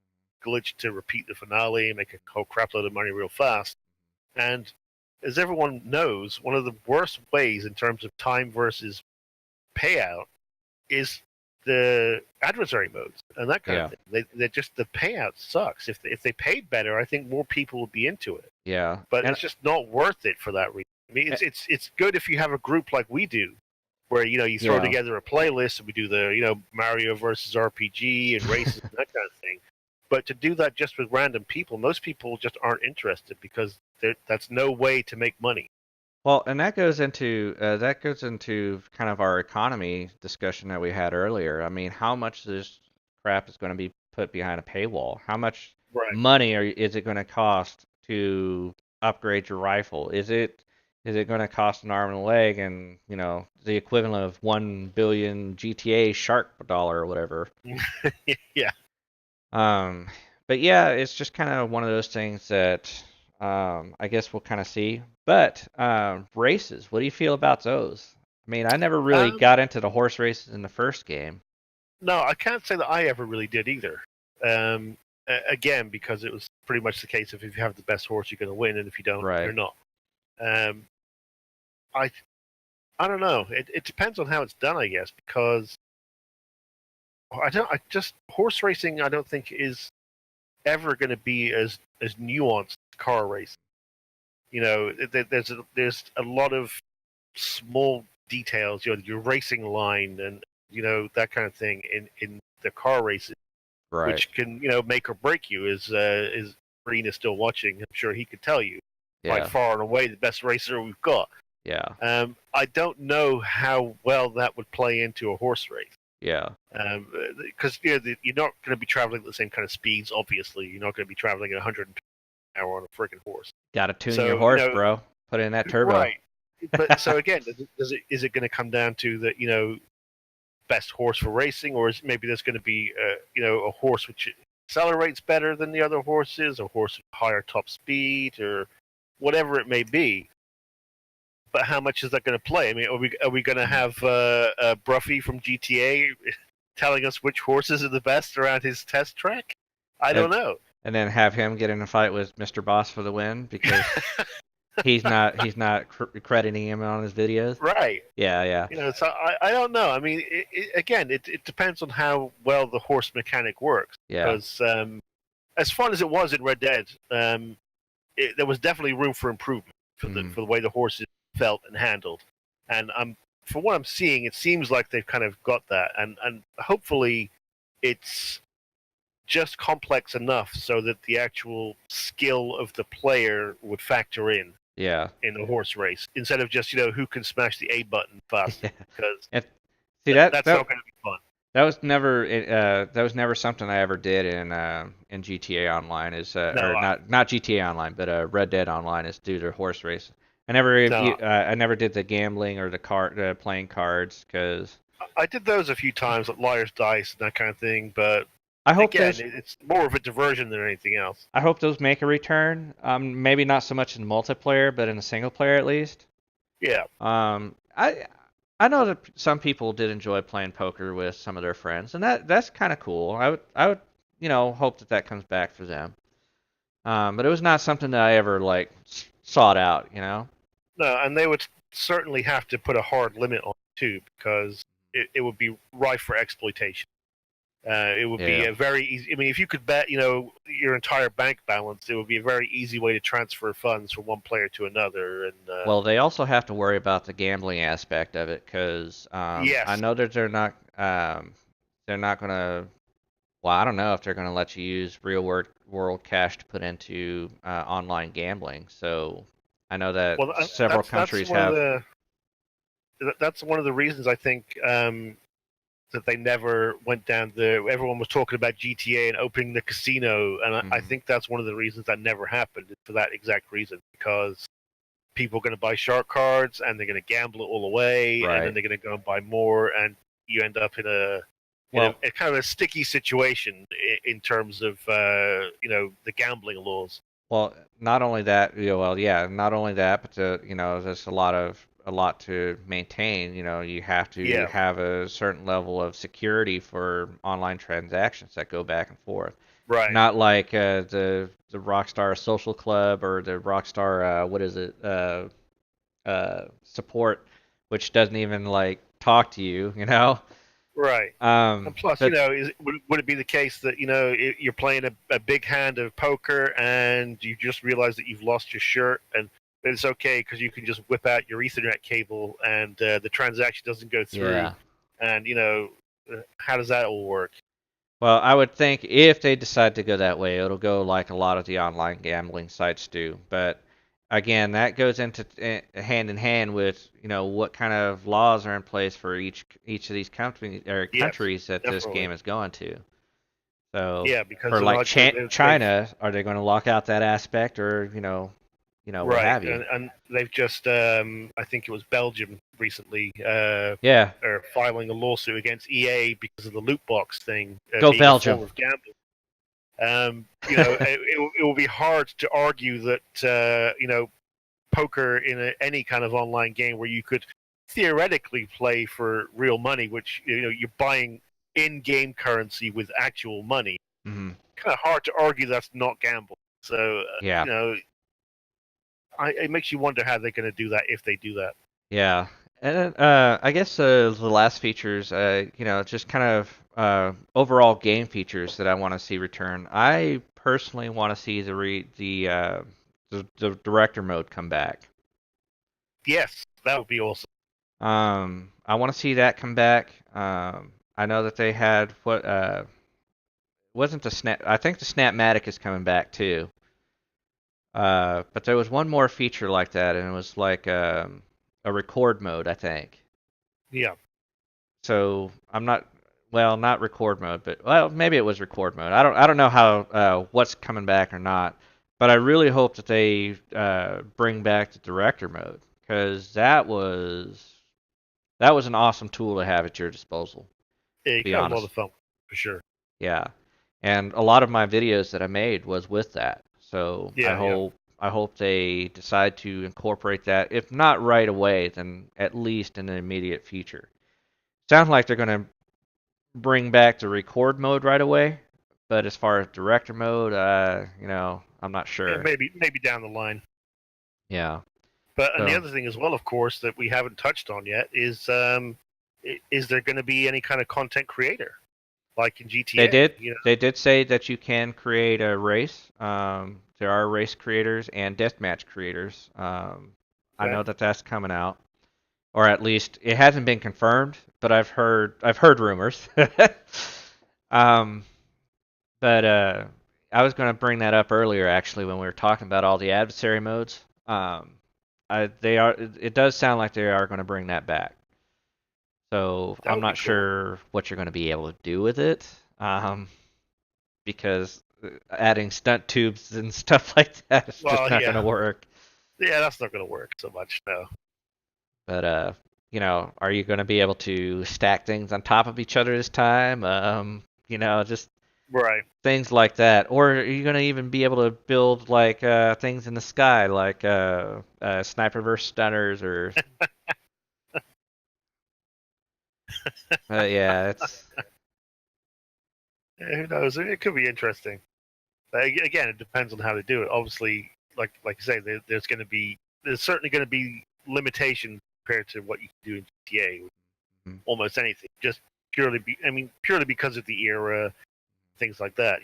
glitch to repeat the finale and make a whole crapload of money real fast. And as everyone knows, one of the worst ways in terms of time versus payout is the adversary modes and that kind of yeah, thing. They just the payout sucks. If they paid better, I think more people would be into it. yeah, But and it's just not worth it for that reason. I mean, uh, it's good if you have a group like we do, where you throw yeah. together a playlist and we do the Mario versus RPG and races and that kind of thing. But to do that just with random people, most people just aren't interested because that's no way to make money. Well, and that goes into kind of our economy discussion that we had earlier. I mean, how much of this crap is going to be put behind a paywall? How much Right. money is it going to cost upgrade your rifle? Is it going to cost an arm and a leg and, the equivalent of 1 billion GTA shark dollar or whatever? Yeah. Um, but yeah, it's just kind of one of those things that I guess we'll kind of see. But races, what do you feel about those? I mean, I never really Um, got into the horse races in the first game. no, I can't say that I ever really did either. Again, because it was pretty much the case of if you have the best horse, you're going to win, and if you don't, Right. you're not. Um, I I don't know. It depends on how it's done, I guess, because I just horse racing. I don't think is ever going to be as nuanced as car racing. There's a lot of small details. Your racing line and that kind of thing in the car races, Right. which can make or break you. Is Green is still watching? I'm sure he could tell you by Yeah. far and away the best racer we've got. Yeah. I don't know how well that would play into a horse race. Yeah. Because you're not going to be traveling at the same kind of speeds. Obviously, you're not going to be traveling at 100 an hour on a freaking horse. Got to tune your So horse, bro. Put in that turbo. right. But so again, is it going to come down to the best horse for racing, or is maybe there's going to be a horse which accelerates better than the other horses, a horse with higher top speed, or whatever it may be. But how much is that going to play? I mean, are we going to have Bruffy from GTA telling us which horses are the best around his test track? I And don't know. and then have him get in a fight with Mr. Boss for the win because he's not crediting him on his videos. Right. Yeah, yeah. So I don't know. I mean, it depends on how well the horse mechanic works. Yeah. Because as fun as it was in Red Dead, there was definitely room for improvement for the way the horses felt and handled. And for what I'm seeing, it seems like they've kind of got that, and hopefully, it's just complex enough so that the actual skill of the player would factor in Yeah. a horse race instead of just who can smash the A button faster, because And see that that's that not going to be fun. that was never something I ever did in GTA Online No, or not GTA Online but Red Dead Online is do the horse race. I never did the gambling or the playing cards because I did those a few times, like Liar's Dice and that kind of thing. But I hope again, those it's more of a diversion than anything else. I hope those make a return. Maybe not so much in multiplayer, but in a single player at least. Yeah. I know that some people did enjoy playing poker with some of their friends, and that's kind of cool. I would hope that comes back for them. But it was not something that I ever like sought out. No, and they would certainly have to put a hard limit on it too, because it would be rife for exploitation. It would be Yeah. a very easy. I mean, if you could bet, your entire bank balance, it would be a very easy way to transfer funds from one player to another. And Well, they also have to worry about the gambling aspect of it because I yes, know that they're not gonna. Well, I don't know if they're gonna let you use real world cash to put into online gambling. So I know that well, several countries have. that's one of the reasons I think that they never went down the. Everyone was talking about GTA and opening the casino, and I Mhm. think that's one of the reasons that never happened for that exact reason, because people are going to buy shark cards and they're going to gamble it all away, and then Right. they're going to go and buy more, and you end up in Well, a kind of a sticky situation in terms of the gambling laws. Well, not only that, well, yeah, not only that, but there's a lot to maintain. You have to Yeah, have a certain level of security for online transactions that go back and forth. right, Not like the Rockstar Social Club or the Rockstar what is it support, which doesn't even like talk to you. right. And plus, But would it be the case that you're playing a big hand of poker and you just realize that you've lost your shirt, and it's okay because you can just whip out your Ethernet cable and the transaction doesn't go through, yeah. and how does that all work? Well, I would think if they decide to go that way, it'll go like a lot of the online gambling sites do. But again, that goes into hand in hand with what kind of laws are in place for each of these companies or Yes, countries that this definitely. game is going to. So Yeah, because for like like they've China, are they going to lock out that aspect, or what Right, have you. and they've just, I think it was Belgium recently, Yeah, are filing a lawsuit against EA because of the loot box thing go being a Belgium. form of gambling. It will be hard to argue that poker in any kind of online game where you could theoretically play for real money, which you're buying in-game currency with actual money. Hmm. Kind of hard to argue that's not gambling. So Yeah, it makes you wonder how they're going to do that if they do that. yeah. And then, I guess the last features, just kind of overall game features that I want to see return. I personally want to see the director mode come back. Yes, that would be awesome. I want to see that come back. I know that they had what wasn't the snap. I think the Snapmatic is coming back too. But there was one more feature like that, and it was like a record mode, I think. Yeah. So I'm not, well, not record mode, but well, maybe it was record mode. I don't know how what's coming back or not. But I really hope that they bring back the director mode because that was an awesome tool to have at your disposal. To You be could have a lot honest, of fun for sure. yeah. And a lot of my videos that I made was with that. So I Yeah, yeah. hope I hope they decide to incorporate that. If not right away, then at least in the immediate future. Sounds like they're going to bring back the record mode right away, but as far as director mode, I'm not Yeah, sure. maybe down the line. Yeah. But and the So other thing as well, of course, that we haven't touched on yet is there going to be any kind of content creator like in they GTA? did they did say that you can create a race. There are race creators and deathmatch creators. I Okay. know that that's coming out, or at least it hasn't been confirmed, but I've heard rumors. um, but I was going to bring that up earlier actually when we were talking about all the adversary modes. They are. It does sound like they are going to bring that back. So That I'm would be not cool. sure what you're going to be able to do with it, because adding stunt tubes and stuff like that is just Well, not going to yeah, work. yeah, that's not going to work so much. No. But are you going to be able to stack things on top of each other this time? Just Right. things like that. Or are you going to even be able to build like things in the sky, like sniper versus stunners, or? Yeah, it's Yeah, who knows? It could be interesting. But again, it depends on how they do it. Obviously, like you say, there's certainly going to be limitations compared to what you can do in GTA. Almost anything, just purely because of the era, things like that.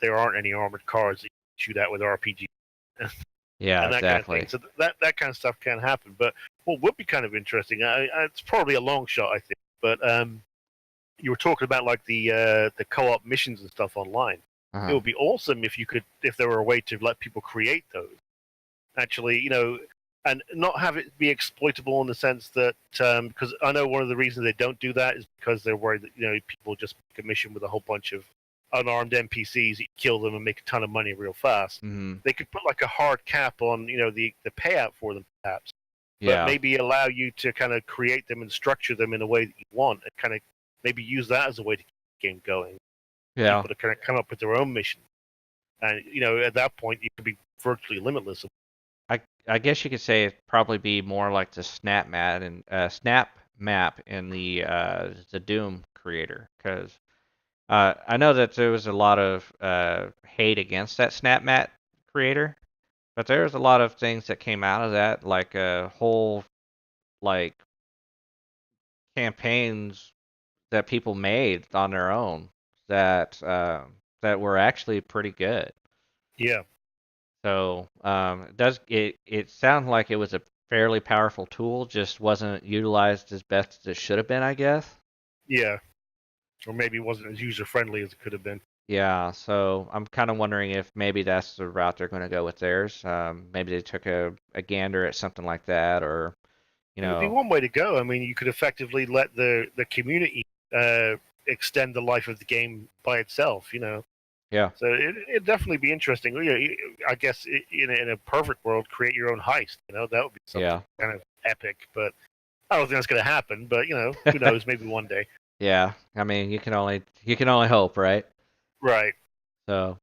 There aren't any armored cars that you can shoot at with RPG yeah, and that kind of thing. exactly. So that kind of stuff can happen. But what would be kind of interesting, it's probably a long shot, I think. But you were talking about like the co-op missions and stuff online. It Uh-huh. would be awesome if there were a way to let people create those. Actually, and not have it be exploitable in the sense that because I know one of the reasons they don't do that is because they're worried that people just make a mission with a whole bunch of unarmed NPCs, you kill them and make a ton of money real fast. Hmm. They could put like a hard cap on the payout for them perhaps, but Yeah. maybe allow you to kind of create them and structure them in a way that you want, and kind of maybe use that as a way to keep the game going. Yeah. People to kind of come up with their own mission, and at that point you could be virtually limitless. I guess you could say it'd probably be more like the Snap map in the Doom creator, because I know that there was a lot of hate against that Snap map creator, but there was a lot of things that came out of that, like a whole like campaigns that people made on their own that were actually pretty good. Yeah, So it sounds like it was a fairly powerful tool, just wasn't utilized as best as it should have been, I guess. yeah, or maybe it wasn't as user friendly as it could have been. Yeah, so I'm kind of wondering if maybe that's the route they're going to go with theirs. Maybe they took a gander at something like that, or you It would be know, one way to go. I mean, you could effectively let the community extend the life of the game by itself. Yeah. So it'd definitely be interesting. I guess in a perfect world, create your own heist. That would be something Yeah. kind of epic. But I don't think that's going to happen. But who knows? Maybe one day. Yeah. I mean, you can only hope, right? Right. So,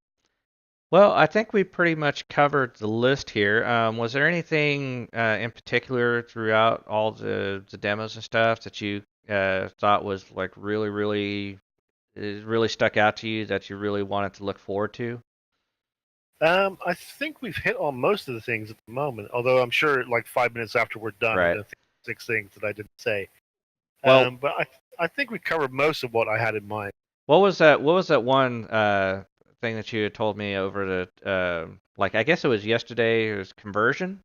well, I think we pretty much covered the list here. Was there anything in particular throughout all the demos and stuff that you thought was like really, really, it really stuck out to you that you really wanted to look forward to? I think we've hit on most of the things at the moment. Although I'm sure, like 5 minutes after we're done, I'm Right. going to think of 6 things that I didn't say. Well, But I think we covered most of what I had in mind. what was that? What was that one thing that you had told me over the like? I guess it was yesterday. It was conversion.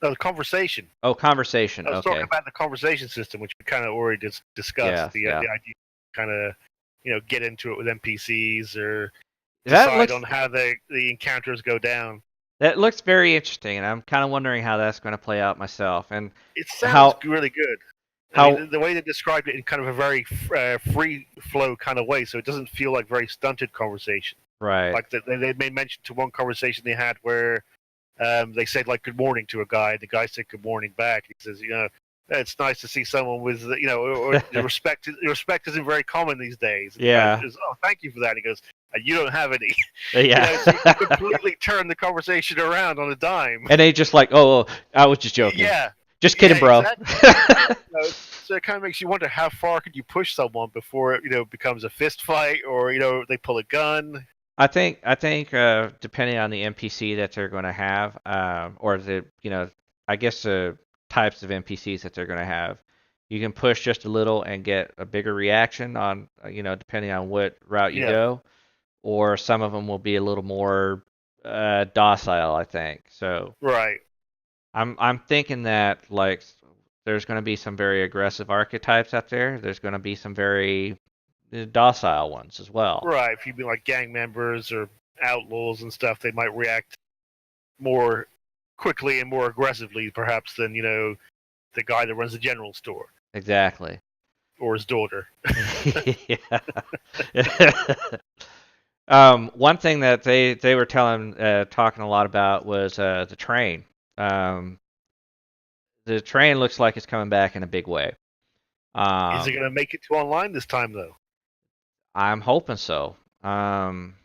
The conversation. Oh, conversation. I was talking Okay. about the conversation system, which we kind of already discussed. Yeah. The Yeah. idea, kind of, get into it with NPCs or That decide looks on how the encounters go down. that looks very interesting, and I'm kind of wondering how that's going to play out myself, and It sounds how really good. I how mean, the way they described it in kind of a very free flow kind of way, so it doesn't feel like very stunted conversation. right. Like they made mention to one conversation they had where they said like good morning to a guy, and the guy said good morning back. He says, it's nice to see someone with, or the respect isn't very common these days. And the guy Yeah. says, oh, thank you for that. And he goes, you don't have any. Yeah. So you completely turn the conversation around on a dime. And they just like, oh, I was just joking. Yeah, Just yeah, kidding, bro. exactly. So it kind of makes you wonder how far could you push someone before it, becomes a fist fight or they pull a gun. I think depending on the NPC that they're going to have, or I guess the types of NPCs that they're going to have, you can push just a little and get a bigger reaction on, depending on what route you Yeah, go, or some of them will be a little more docile, I think. So right. I'm thinking that like there's going to be some very aggressive archetypes out there. There's going to be some very docile ones as well. Right. If you'd be like gang members or outlaws and stuff, they might react more quickly and more aggressively, perhaps, than the guy that runs the general store Exactly. or his daughter. Yeah. One thing that they were talking a lot about was the train. Um, the train looks like it's coming back in a big way. Is it going to make it to online this time, though? I'm hoping so. Um,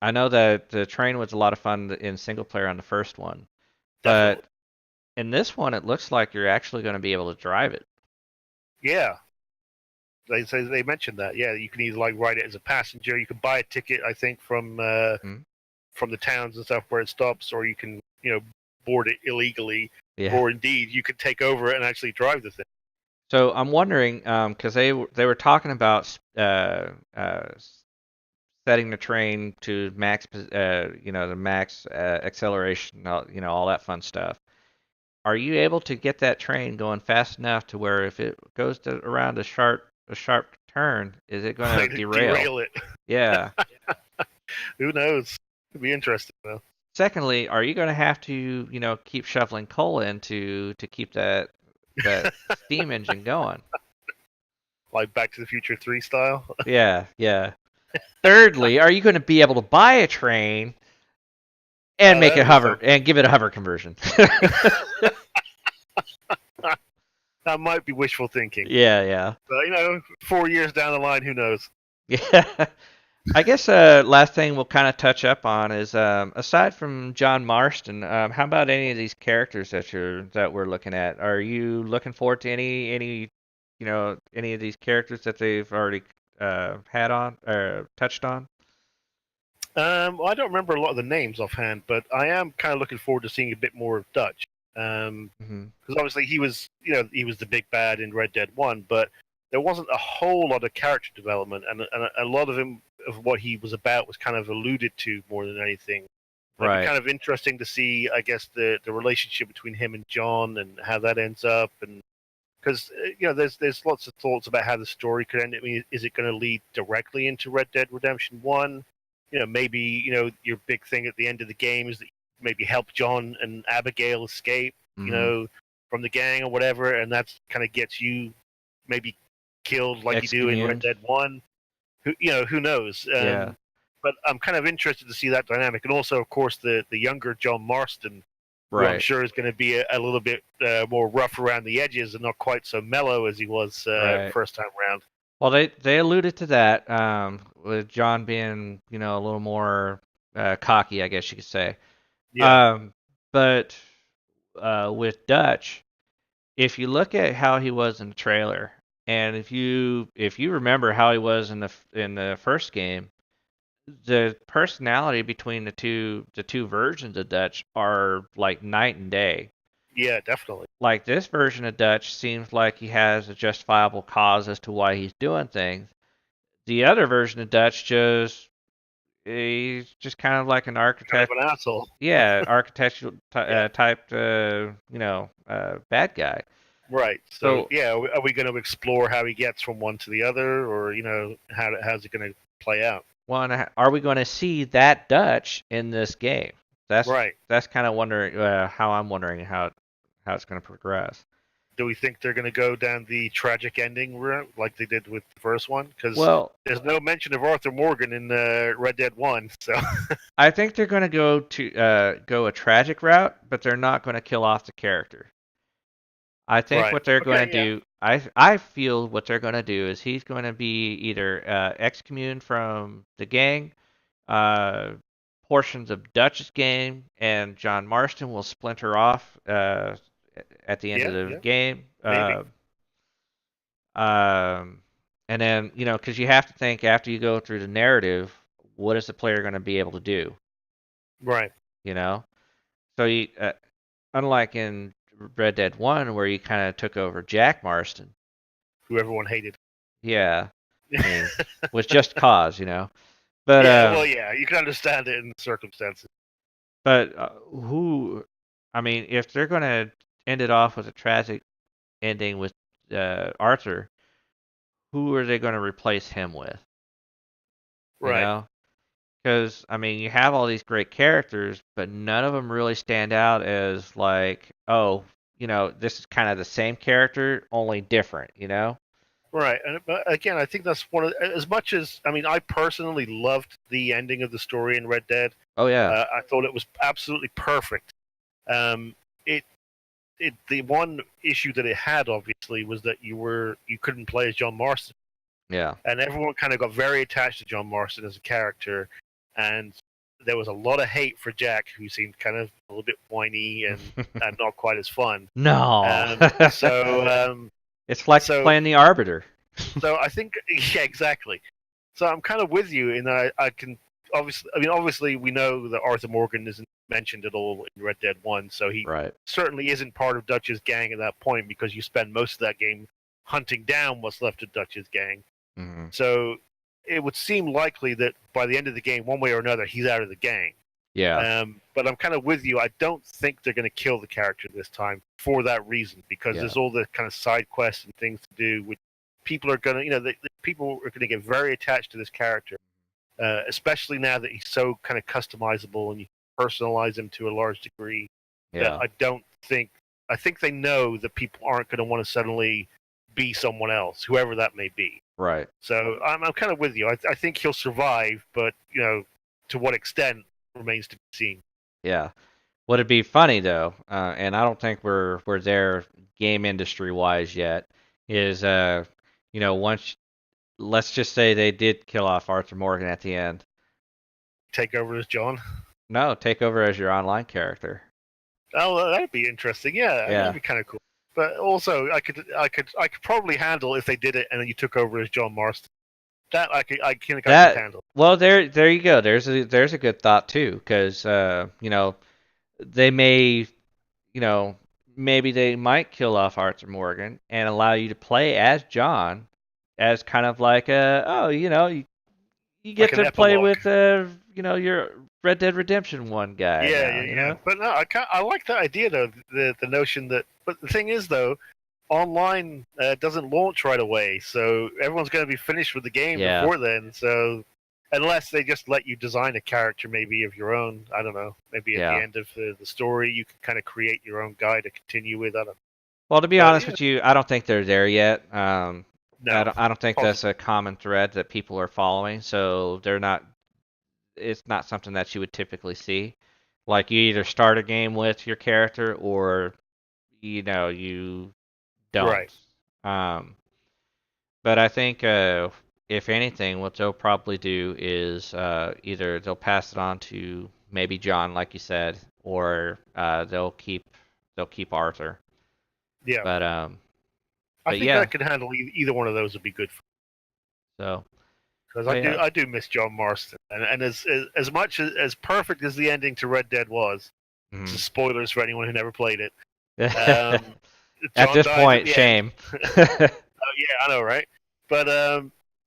I know that the train was a lot of fun in single player on the first one, Definitely. but in this one, it looks like you're actually going to be able to drive it. Yeah. They mentioned that. Yeah, you can either like ride it as a passenger. You can buy a ticket, I think, from Hmm? the towns and stuff where it stops, or you can board it illegally, Yeah. or indeed you could take over it and actually drive the thing. So I'm wondering, because they were talking about setting the train to max, the max acceleration, all that fun stuff. Are you able to get that train going fast enough to where if it goes around a sharp turn, is it going to Like derail? derail it. Yeah. Who knows? It'd be interesting though. Secondly, are you going to have to, keep shoveling coal in to keep that steam engine going? Like Back to the Future 3 style. Yeah, yeah. Thirdly, are you going to be able to buy a train and make That it is hover something. and give it a hover conversion? That might be wishful thinking. Yeah, yeah. But 4 years down the line, who knows? Yeah. I guess last thing we'll kind of touch up on is aside from John Marston, how about any of these characters that we're looking at? Are you looking forward to any of these characters that they've already had on or touched on? I don't remember a lot of the names offhand, but I am kind of looking forward to seeing a bit more of Dutch. Hmm. Because obviously he was the big bad in Red Dead 1, but there wasn't a whole lot of character development, and a lot of what he was about was kind of alluded to more than anything. It'd be Right. kind of interesting to see, I guess, the relationship between him and John and how that ends up, and because there's lots of thoughts about how the story could end. I mean, is it going to lead directly into Red Dead Redemption 1? Maybe your big thing at the end of the game is that you maybe help John and Abigail escape, Hmm. from the gang or whatever, and that's kind of gets you maybe killed like you do in Red Excommuned. Dead 1. Who knows? Yeah. but I'm kind of interested to see that dynamic, and also, of course, the younger John Marston, who I'm Right. sure is going to be a little bit more rough around the edges and not quite so mellow as he was Right. first time round. Well, they alluded to that, with John being, a little more cocky, I guess you could say. Yeah, Um, but with Dutch, if you look at how he was in the trailer, and if you remember how he was in the first game, the personality between the two versions of Dutch are like night and day. yeah, definitely. Like this version of Dutch seems like he has a justifiable cause as to why he's doing things. The other version of Dutch he's just kind of like an Kind of architect, an asshole. yeah, architectural Yeah, type, bad guy. right. So, So, yeah, are we going to explore how he gets from one to the other, or how's it going to play out? one, are we going to see that Dutch in this game? That's Right. that's kind of wondering how I'm wondering how it's going to progress. Do we think they're going to go down the tragic ending route like they did with the first one? Because Well, there's no mention of Arthur Morgan in Red Dead One. So I think they're going to go a tragic route, but they're not going to kill off the character. I think right. what they're going Okay. to Yeah. do, I feel what they're going to do is he's going to be either excommuned from the gang, uh, portions of Dutch's gang, and John Marston will splinter off at the end of Yeah. the Yeah. game. Maybe. Um, and then, because you have to think after you go through the narrative, what is the player going to be able to do? Right. You know? So unlike in Red Dead 1 where you kind of took over Jack Marston, Who everyone hated. yeah, I mean, was just cause. But Yeah. Well, yeah. You can understand it in the circumstances. who, I mean, if they're going to end it off with a tragic ending with Arthur, who are they going to replace him with? You Right. know? Because, I mean, you have all these great characters, but none of them really stand out as like, oh, this is kind of the same character, only different? Right. But again, I think that's one of as much as I mean, I personally loved the ending of the story in Red Dead. Oh, yeah. I thought it was absolutely perfect. Um, it the one issue that it had obviously was that you couldn't play as John Marston, Yeah. and everyone kind of got very attached to John Marston as a character, and there was a lot of hate for Jack, who seemed kind of a little bit whiny and not quite as fun. No. So It's like so playing the Arbiter. so I think yeah, exactly. So I'm kind of with you in that I can obviously we know that Arthur Morgan isn't mentioned at all in Red Dead One, so he Right. certainly isn't part of Dutch's gang at that point because you spend most of that game hunting down what's left of Dutch's gang. Hmm. So it would seem likely that by the end of the game, one way or another, he's out of the gang. Yeah. But I'm kind of with you. I don't think they're going to kill the character this time for that reason, because Yeah. there's all the kind of side quests and things to do. Which people are going to, the people are going to get very attached to this character, especially now that he's so kind of customizable and you personalize him to a large degree. That Yeah. I don't think. I think they know that people aren't going to want to suddenly be someone else, whoever that may be. Right. So I'm kind of with you. I think he'll survive, but to what extent remains to be seen. Yeah. Would it be funny though, and I don't think we're there game industry wise yet, is once let's just say they did kill off Arthur Morgan at the end. Take over as John. No, take over as your online character. Oh, that'd be interesting. Yeah, Yeah. that'd be kind of cool. But also, I could probably handle if they did it and then you took over as John Marston. That I could handle. Well, there you go. There's a good thought too, because they may, maybe they might kill off Arthur Morgan and allow you to play as John, as kind of like you get Like an to play epilogue. with your Red Dead Redemption 1 guy Yeah, now, yeah. But no, I like that idea though. The notion that, but the thing is though, online doesn't launch right away, so everyone's going to be finished with the game Yeah. before then. So unless they just let you design a character maybe of your own, I don't know. Maybe at Yeah. the end of the story, you can kind of create your own guy to continue with. I don't know. Well, to be But honest yeah, with you, I don't think they're there yet. no, I don't think that's possibly. a common thread that people are following, so they're not it's not something that you would typically see. Like you either start a game with your character or you don't. Right. Um, but I think if anything, what they'll probably do is either they'll pass it on to maybe John, like you said, or they'll keep Arthur. Yeah. But I but think yeah, I could handle either one of those would be good so because but yeah. I do miss John Marston, and as much as perfect as the ending to Red Dead was, this Mhm. is spoilers for anyone who never played it. Um, At John this dies at point, the end. shame. Oh yeah, I know, right? But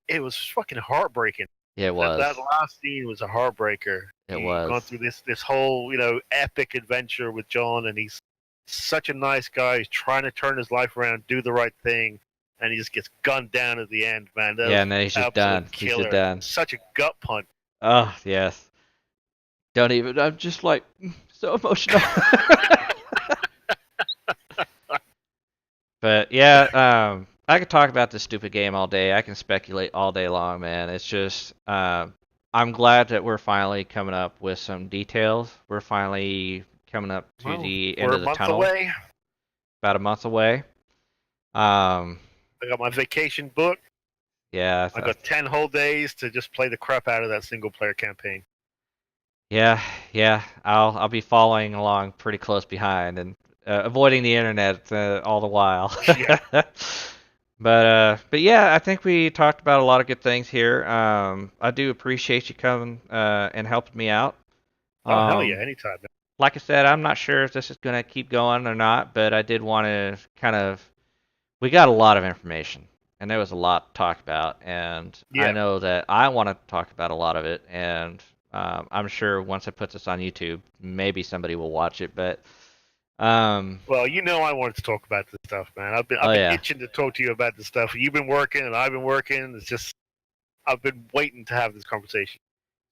it was fucking heartbreaking. It That was. last scene was a heartbreaker. It You've was. gone through this whole epic adventure with John, and he's such a nice guy. He's trying to turn his life around, do the right thing, and he just gets gunned down at the end. Man, that Yeah, was and then he's just absolute done. He's just killer. done. Such a gut punch. Oh, yes. Don't even. I'm just like so emotional. But yeah, I could talk about this stupid game all day. I can speculate all day long, man. It's just, I'm glad that we're finally coming up with some details. We're finally coming up to Well, the end we're a of the month tunnel, away. about a month away. Um, I got my vacation booked. yeah, I got 10 whole days to just play the crap out of that single player campaign. yeah, yeah. I'll be following along pretty close behind and avoiding the internet all the while. Yeah. But yeah, I think we talked about a lot of good things here. I do appreciate you coming and helping me out. Oh, hell yeah, Um, anytime. like I said, I'm not sure if this is gonna keep going or not, but I did want to kind of we got a lot of information and there was a lot to talk about, and I Yeah. know that I want to talk about a lot of it, and I'm sure once I put this on YouTube, maybe somebody will watch it, but Well, I wanted to talk about this stuff, man. oh I've been yeah. itching to talk to you about this stuff. You've been working and I've been working. It's just I've been waiting to have this conversation.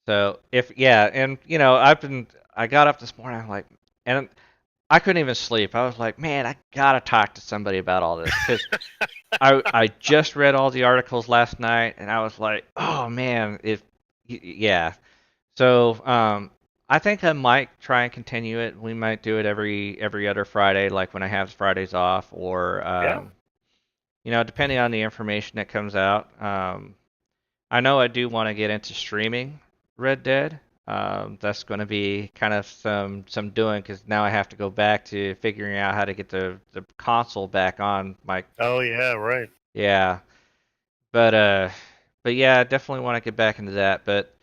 So if yeah, and I got up this morning, I'm like, and I couldn't even sleep. I was like, man, I gotta talk to somebody about all this because I just read all the articles last night, and I was like, oh man, yeah. So I think I might try and continue it. We might do it every other Friday, like when I have Fridays off, or Yeah. depending on the information that comes out. I know I do want to get into streaming Red Dead. That's going to be kind of some doing because now I have to go back to figuring out how to get the console back on my. Oh yeah, right. Yeah, but yeah, I definitely want to get back into that. But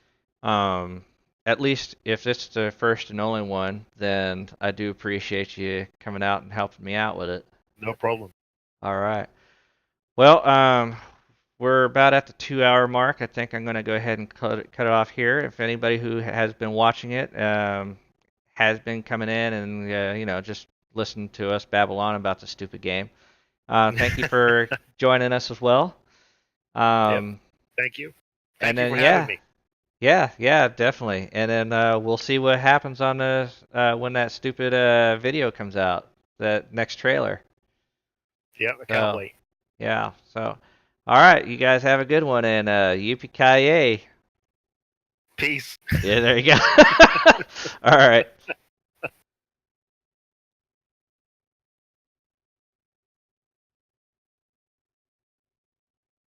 um, at least if it's the first and only one, then I do appreciate you coming out and helping me out with it. No problem. All right. Well, we're about at the 2 hour mark. I think I'm going to go ahead and cut it off here. If anybody who has been watching it has been coming in and just listening to us babble on about the stupid game, thank you for joining us as well. Yep. Um, Thank you. and Thank you then for having me. yeah, definitely. And then we'll see what happens on the when that stupid video comes out, that next trailer. Yep, I can't So wait. yeah, so all right, you guys have a good one, and yippee ki yay! Peace. Yeah, there you go. All right.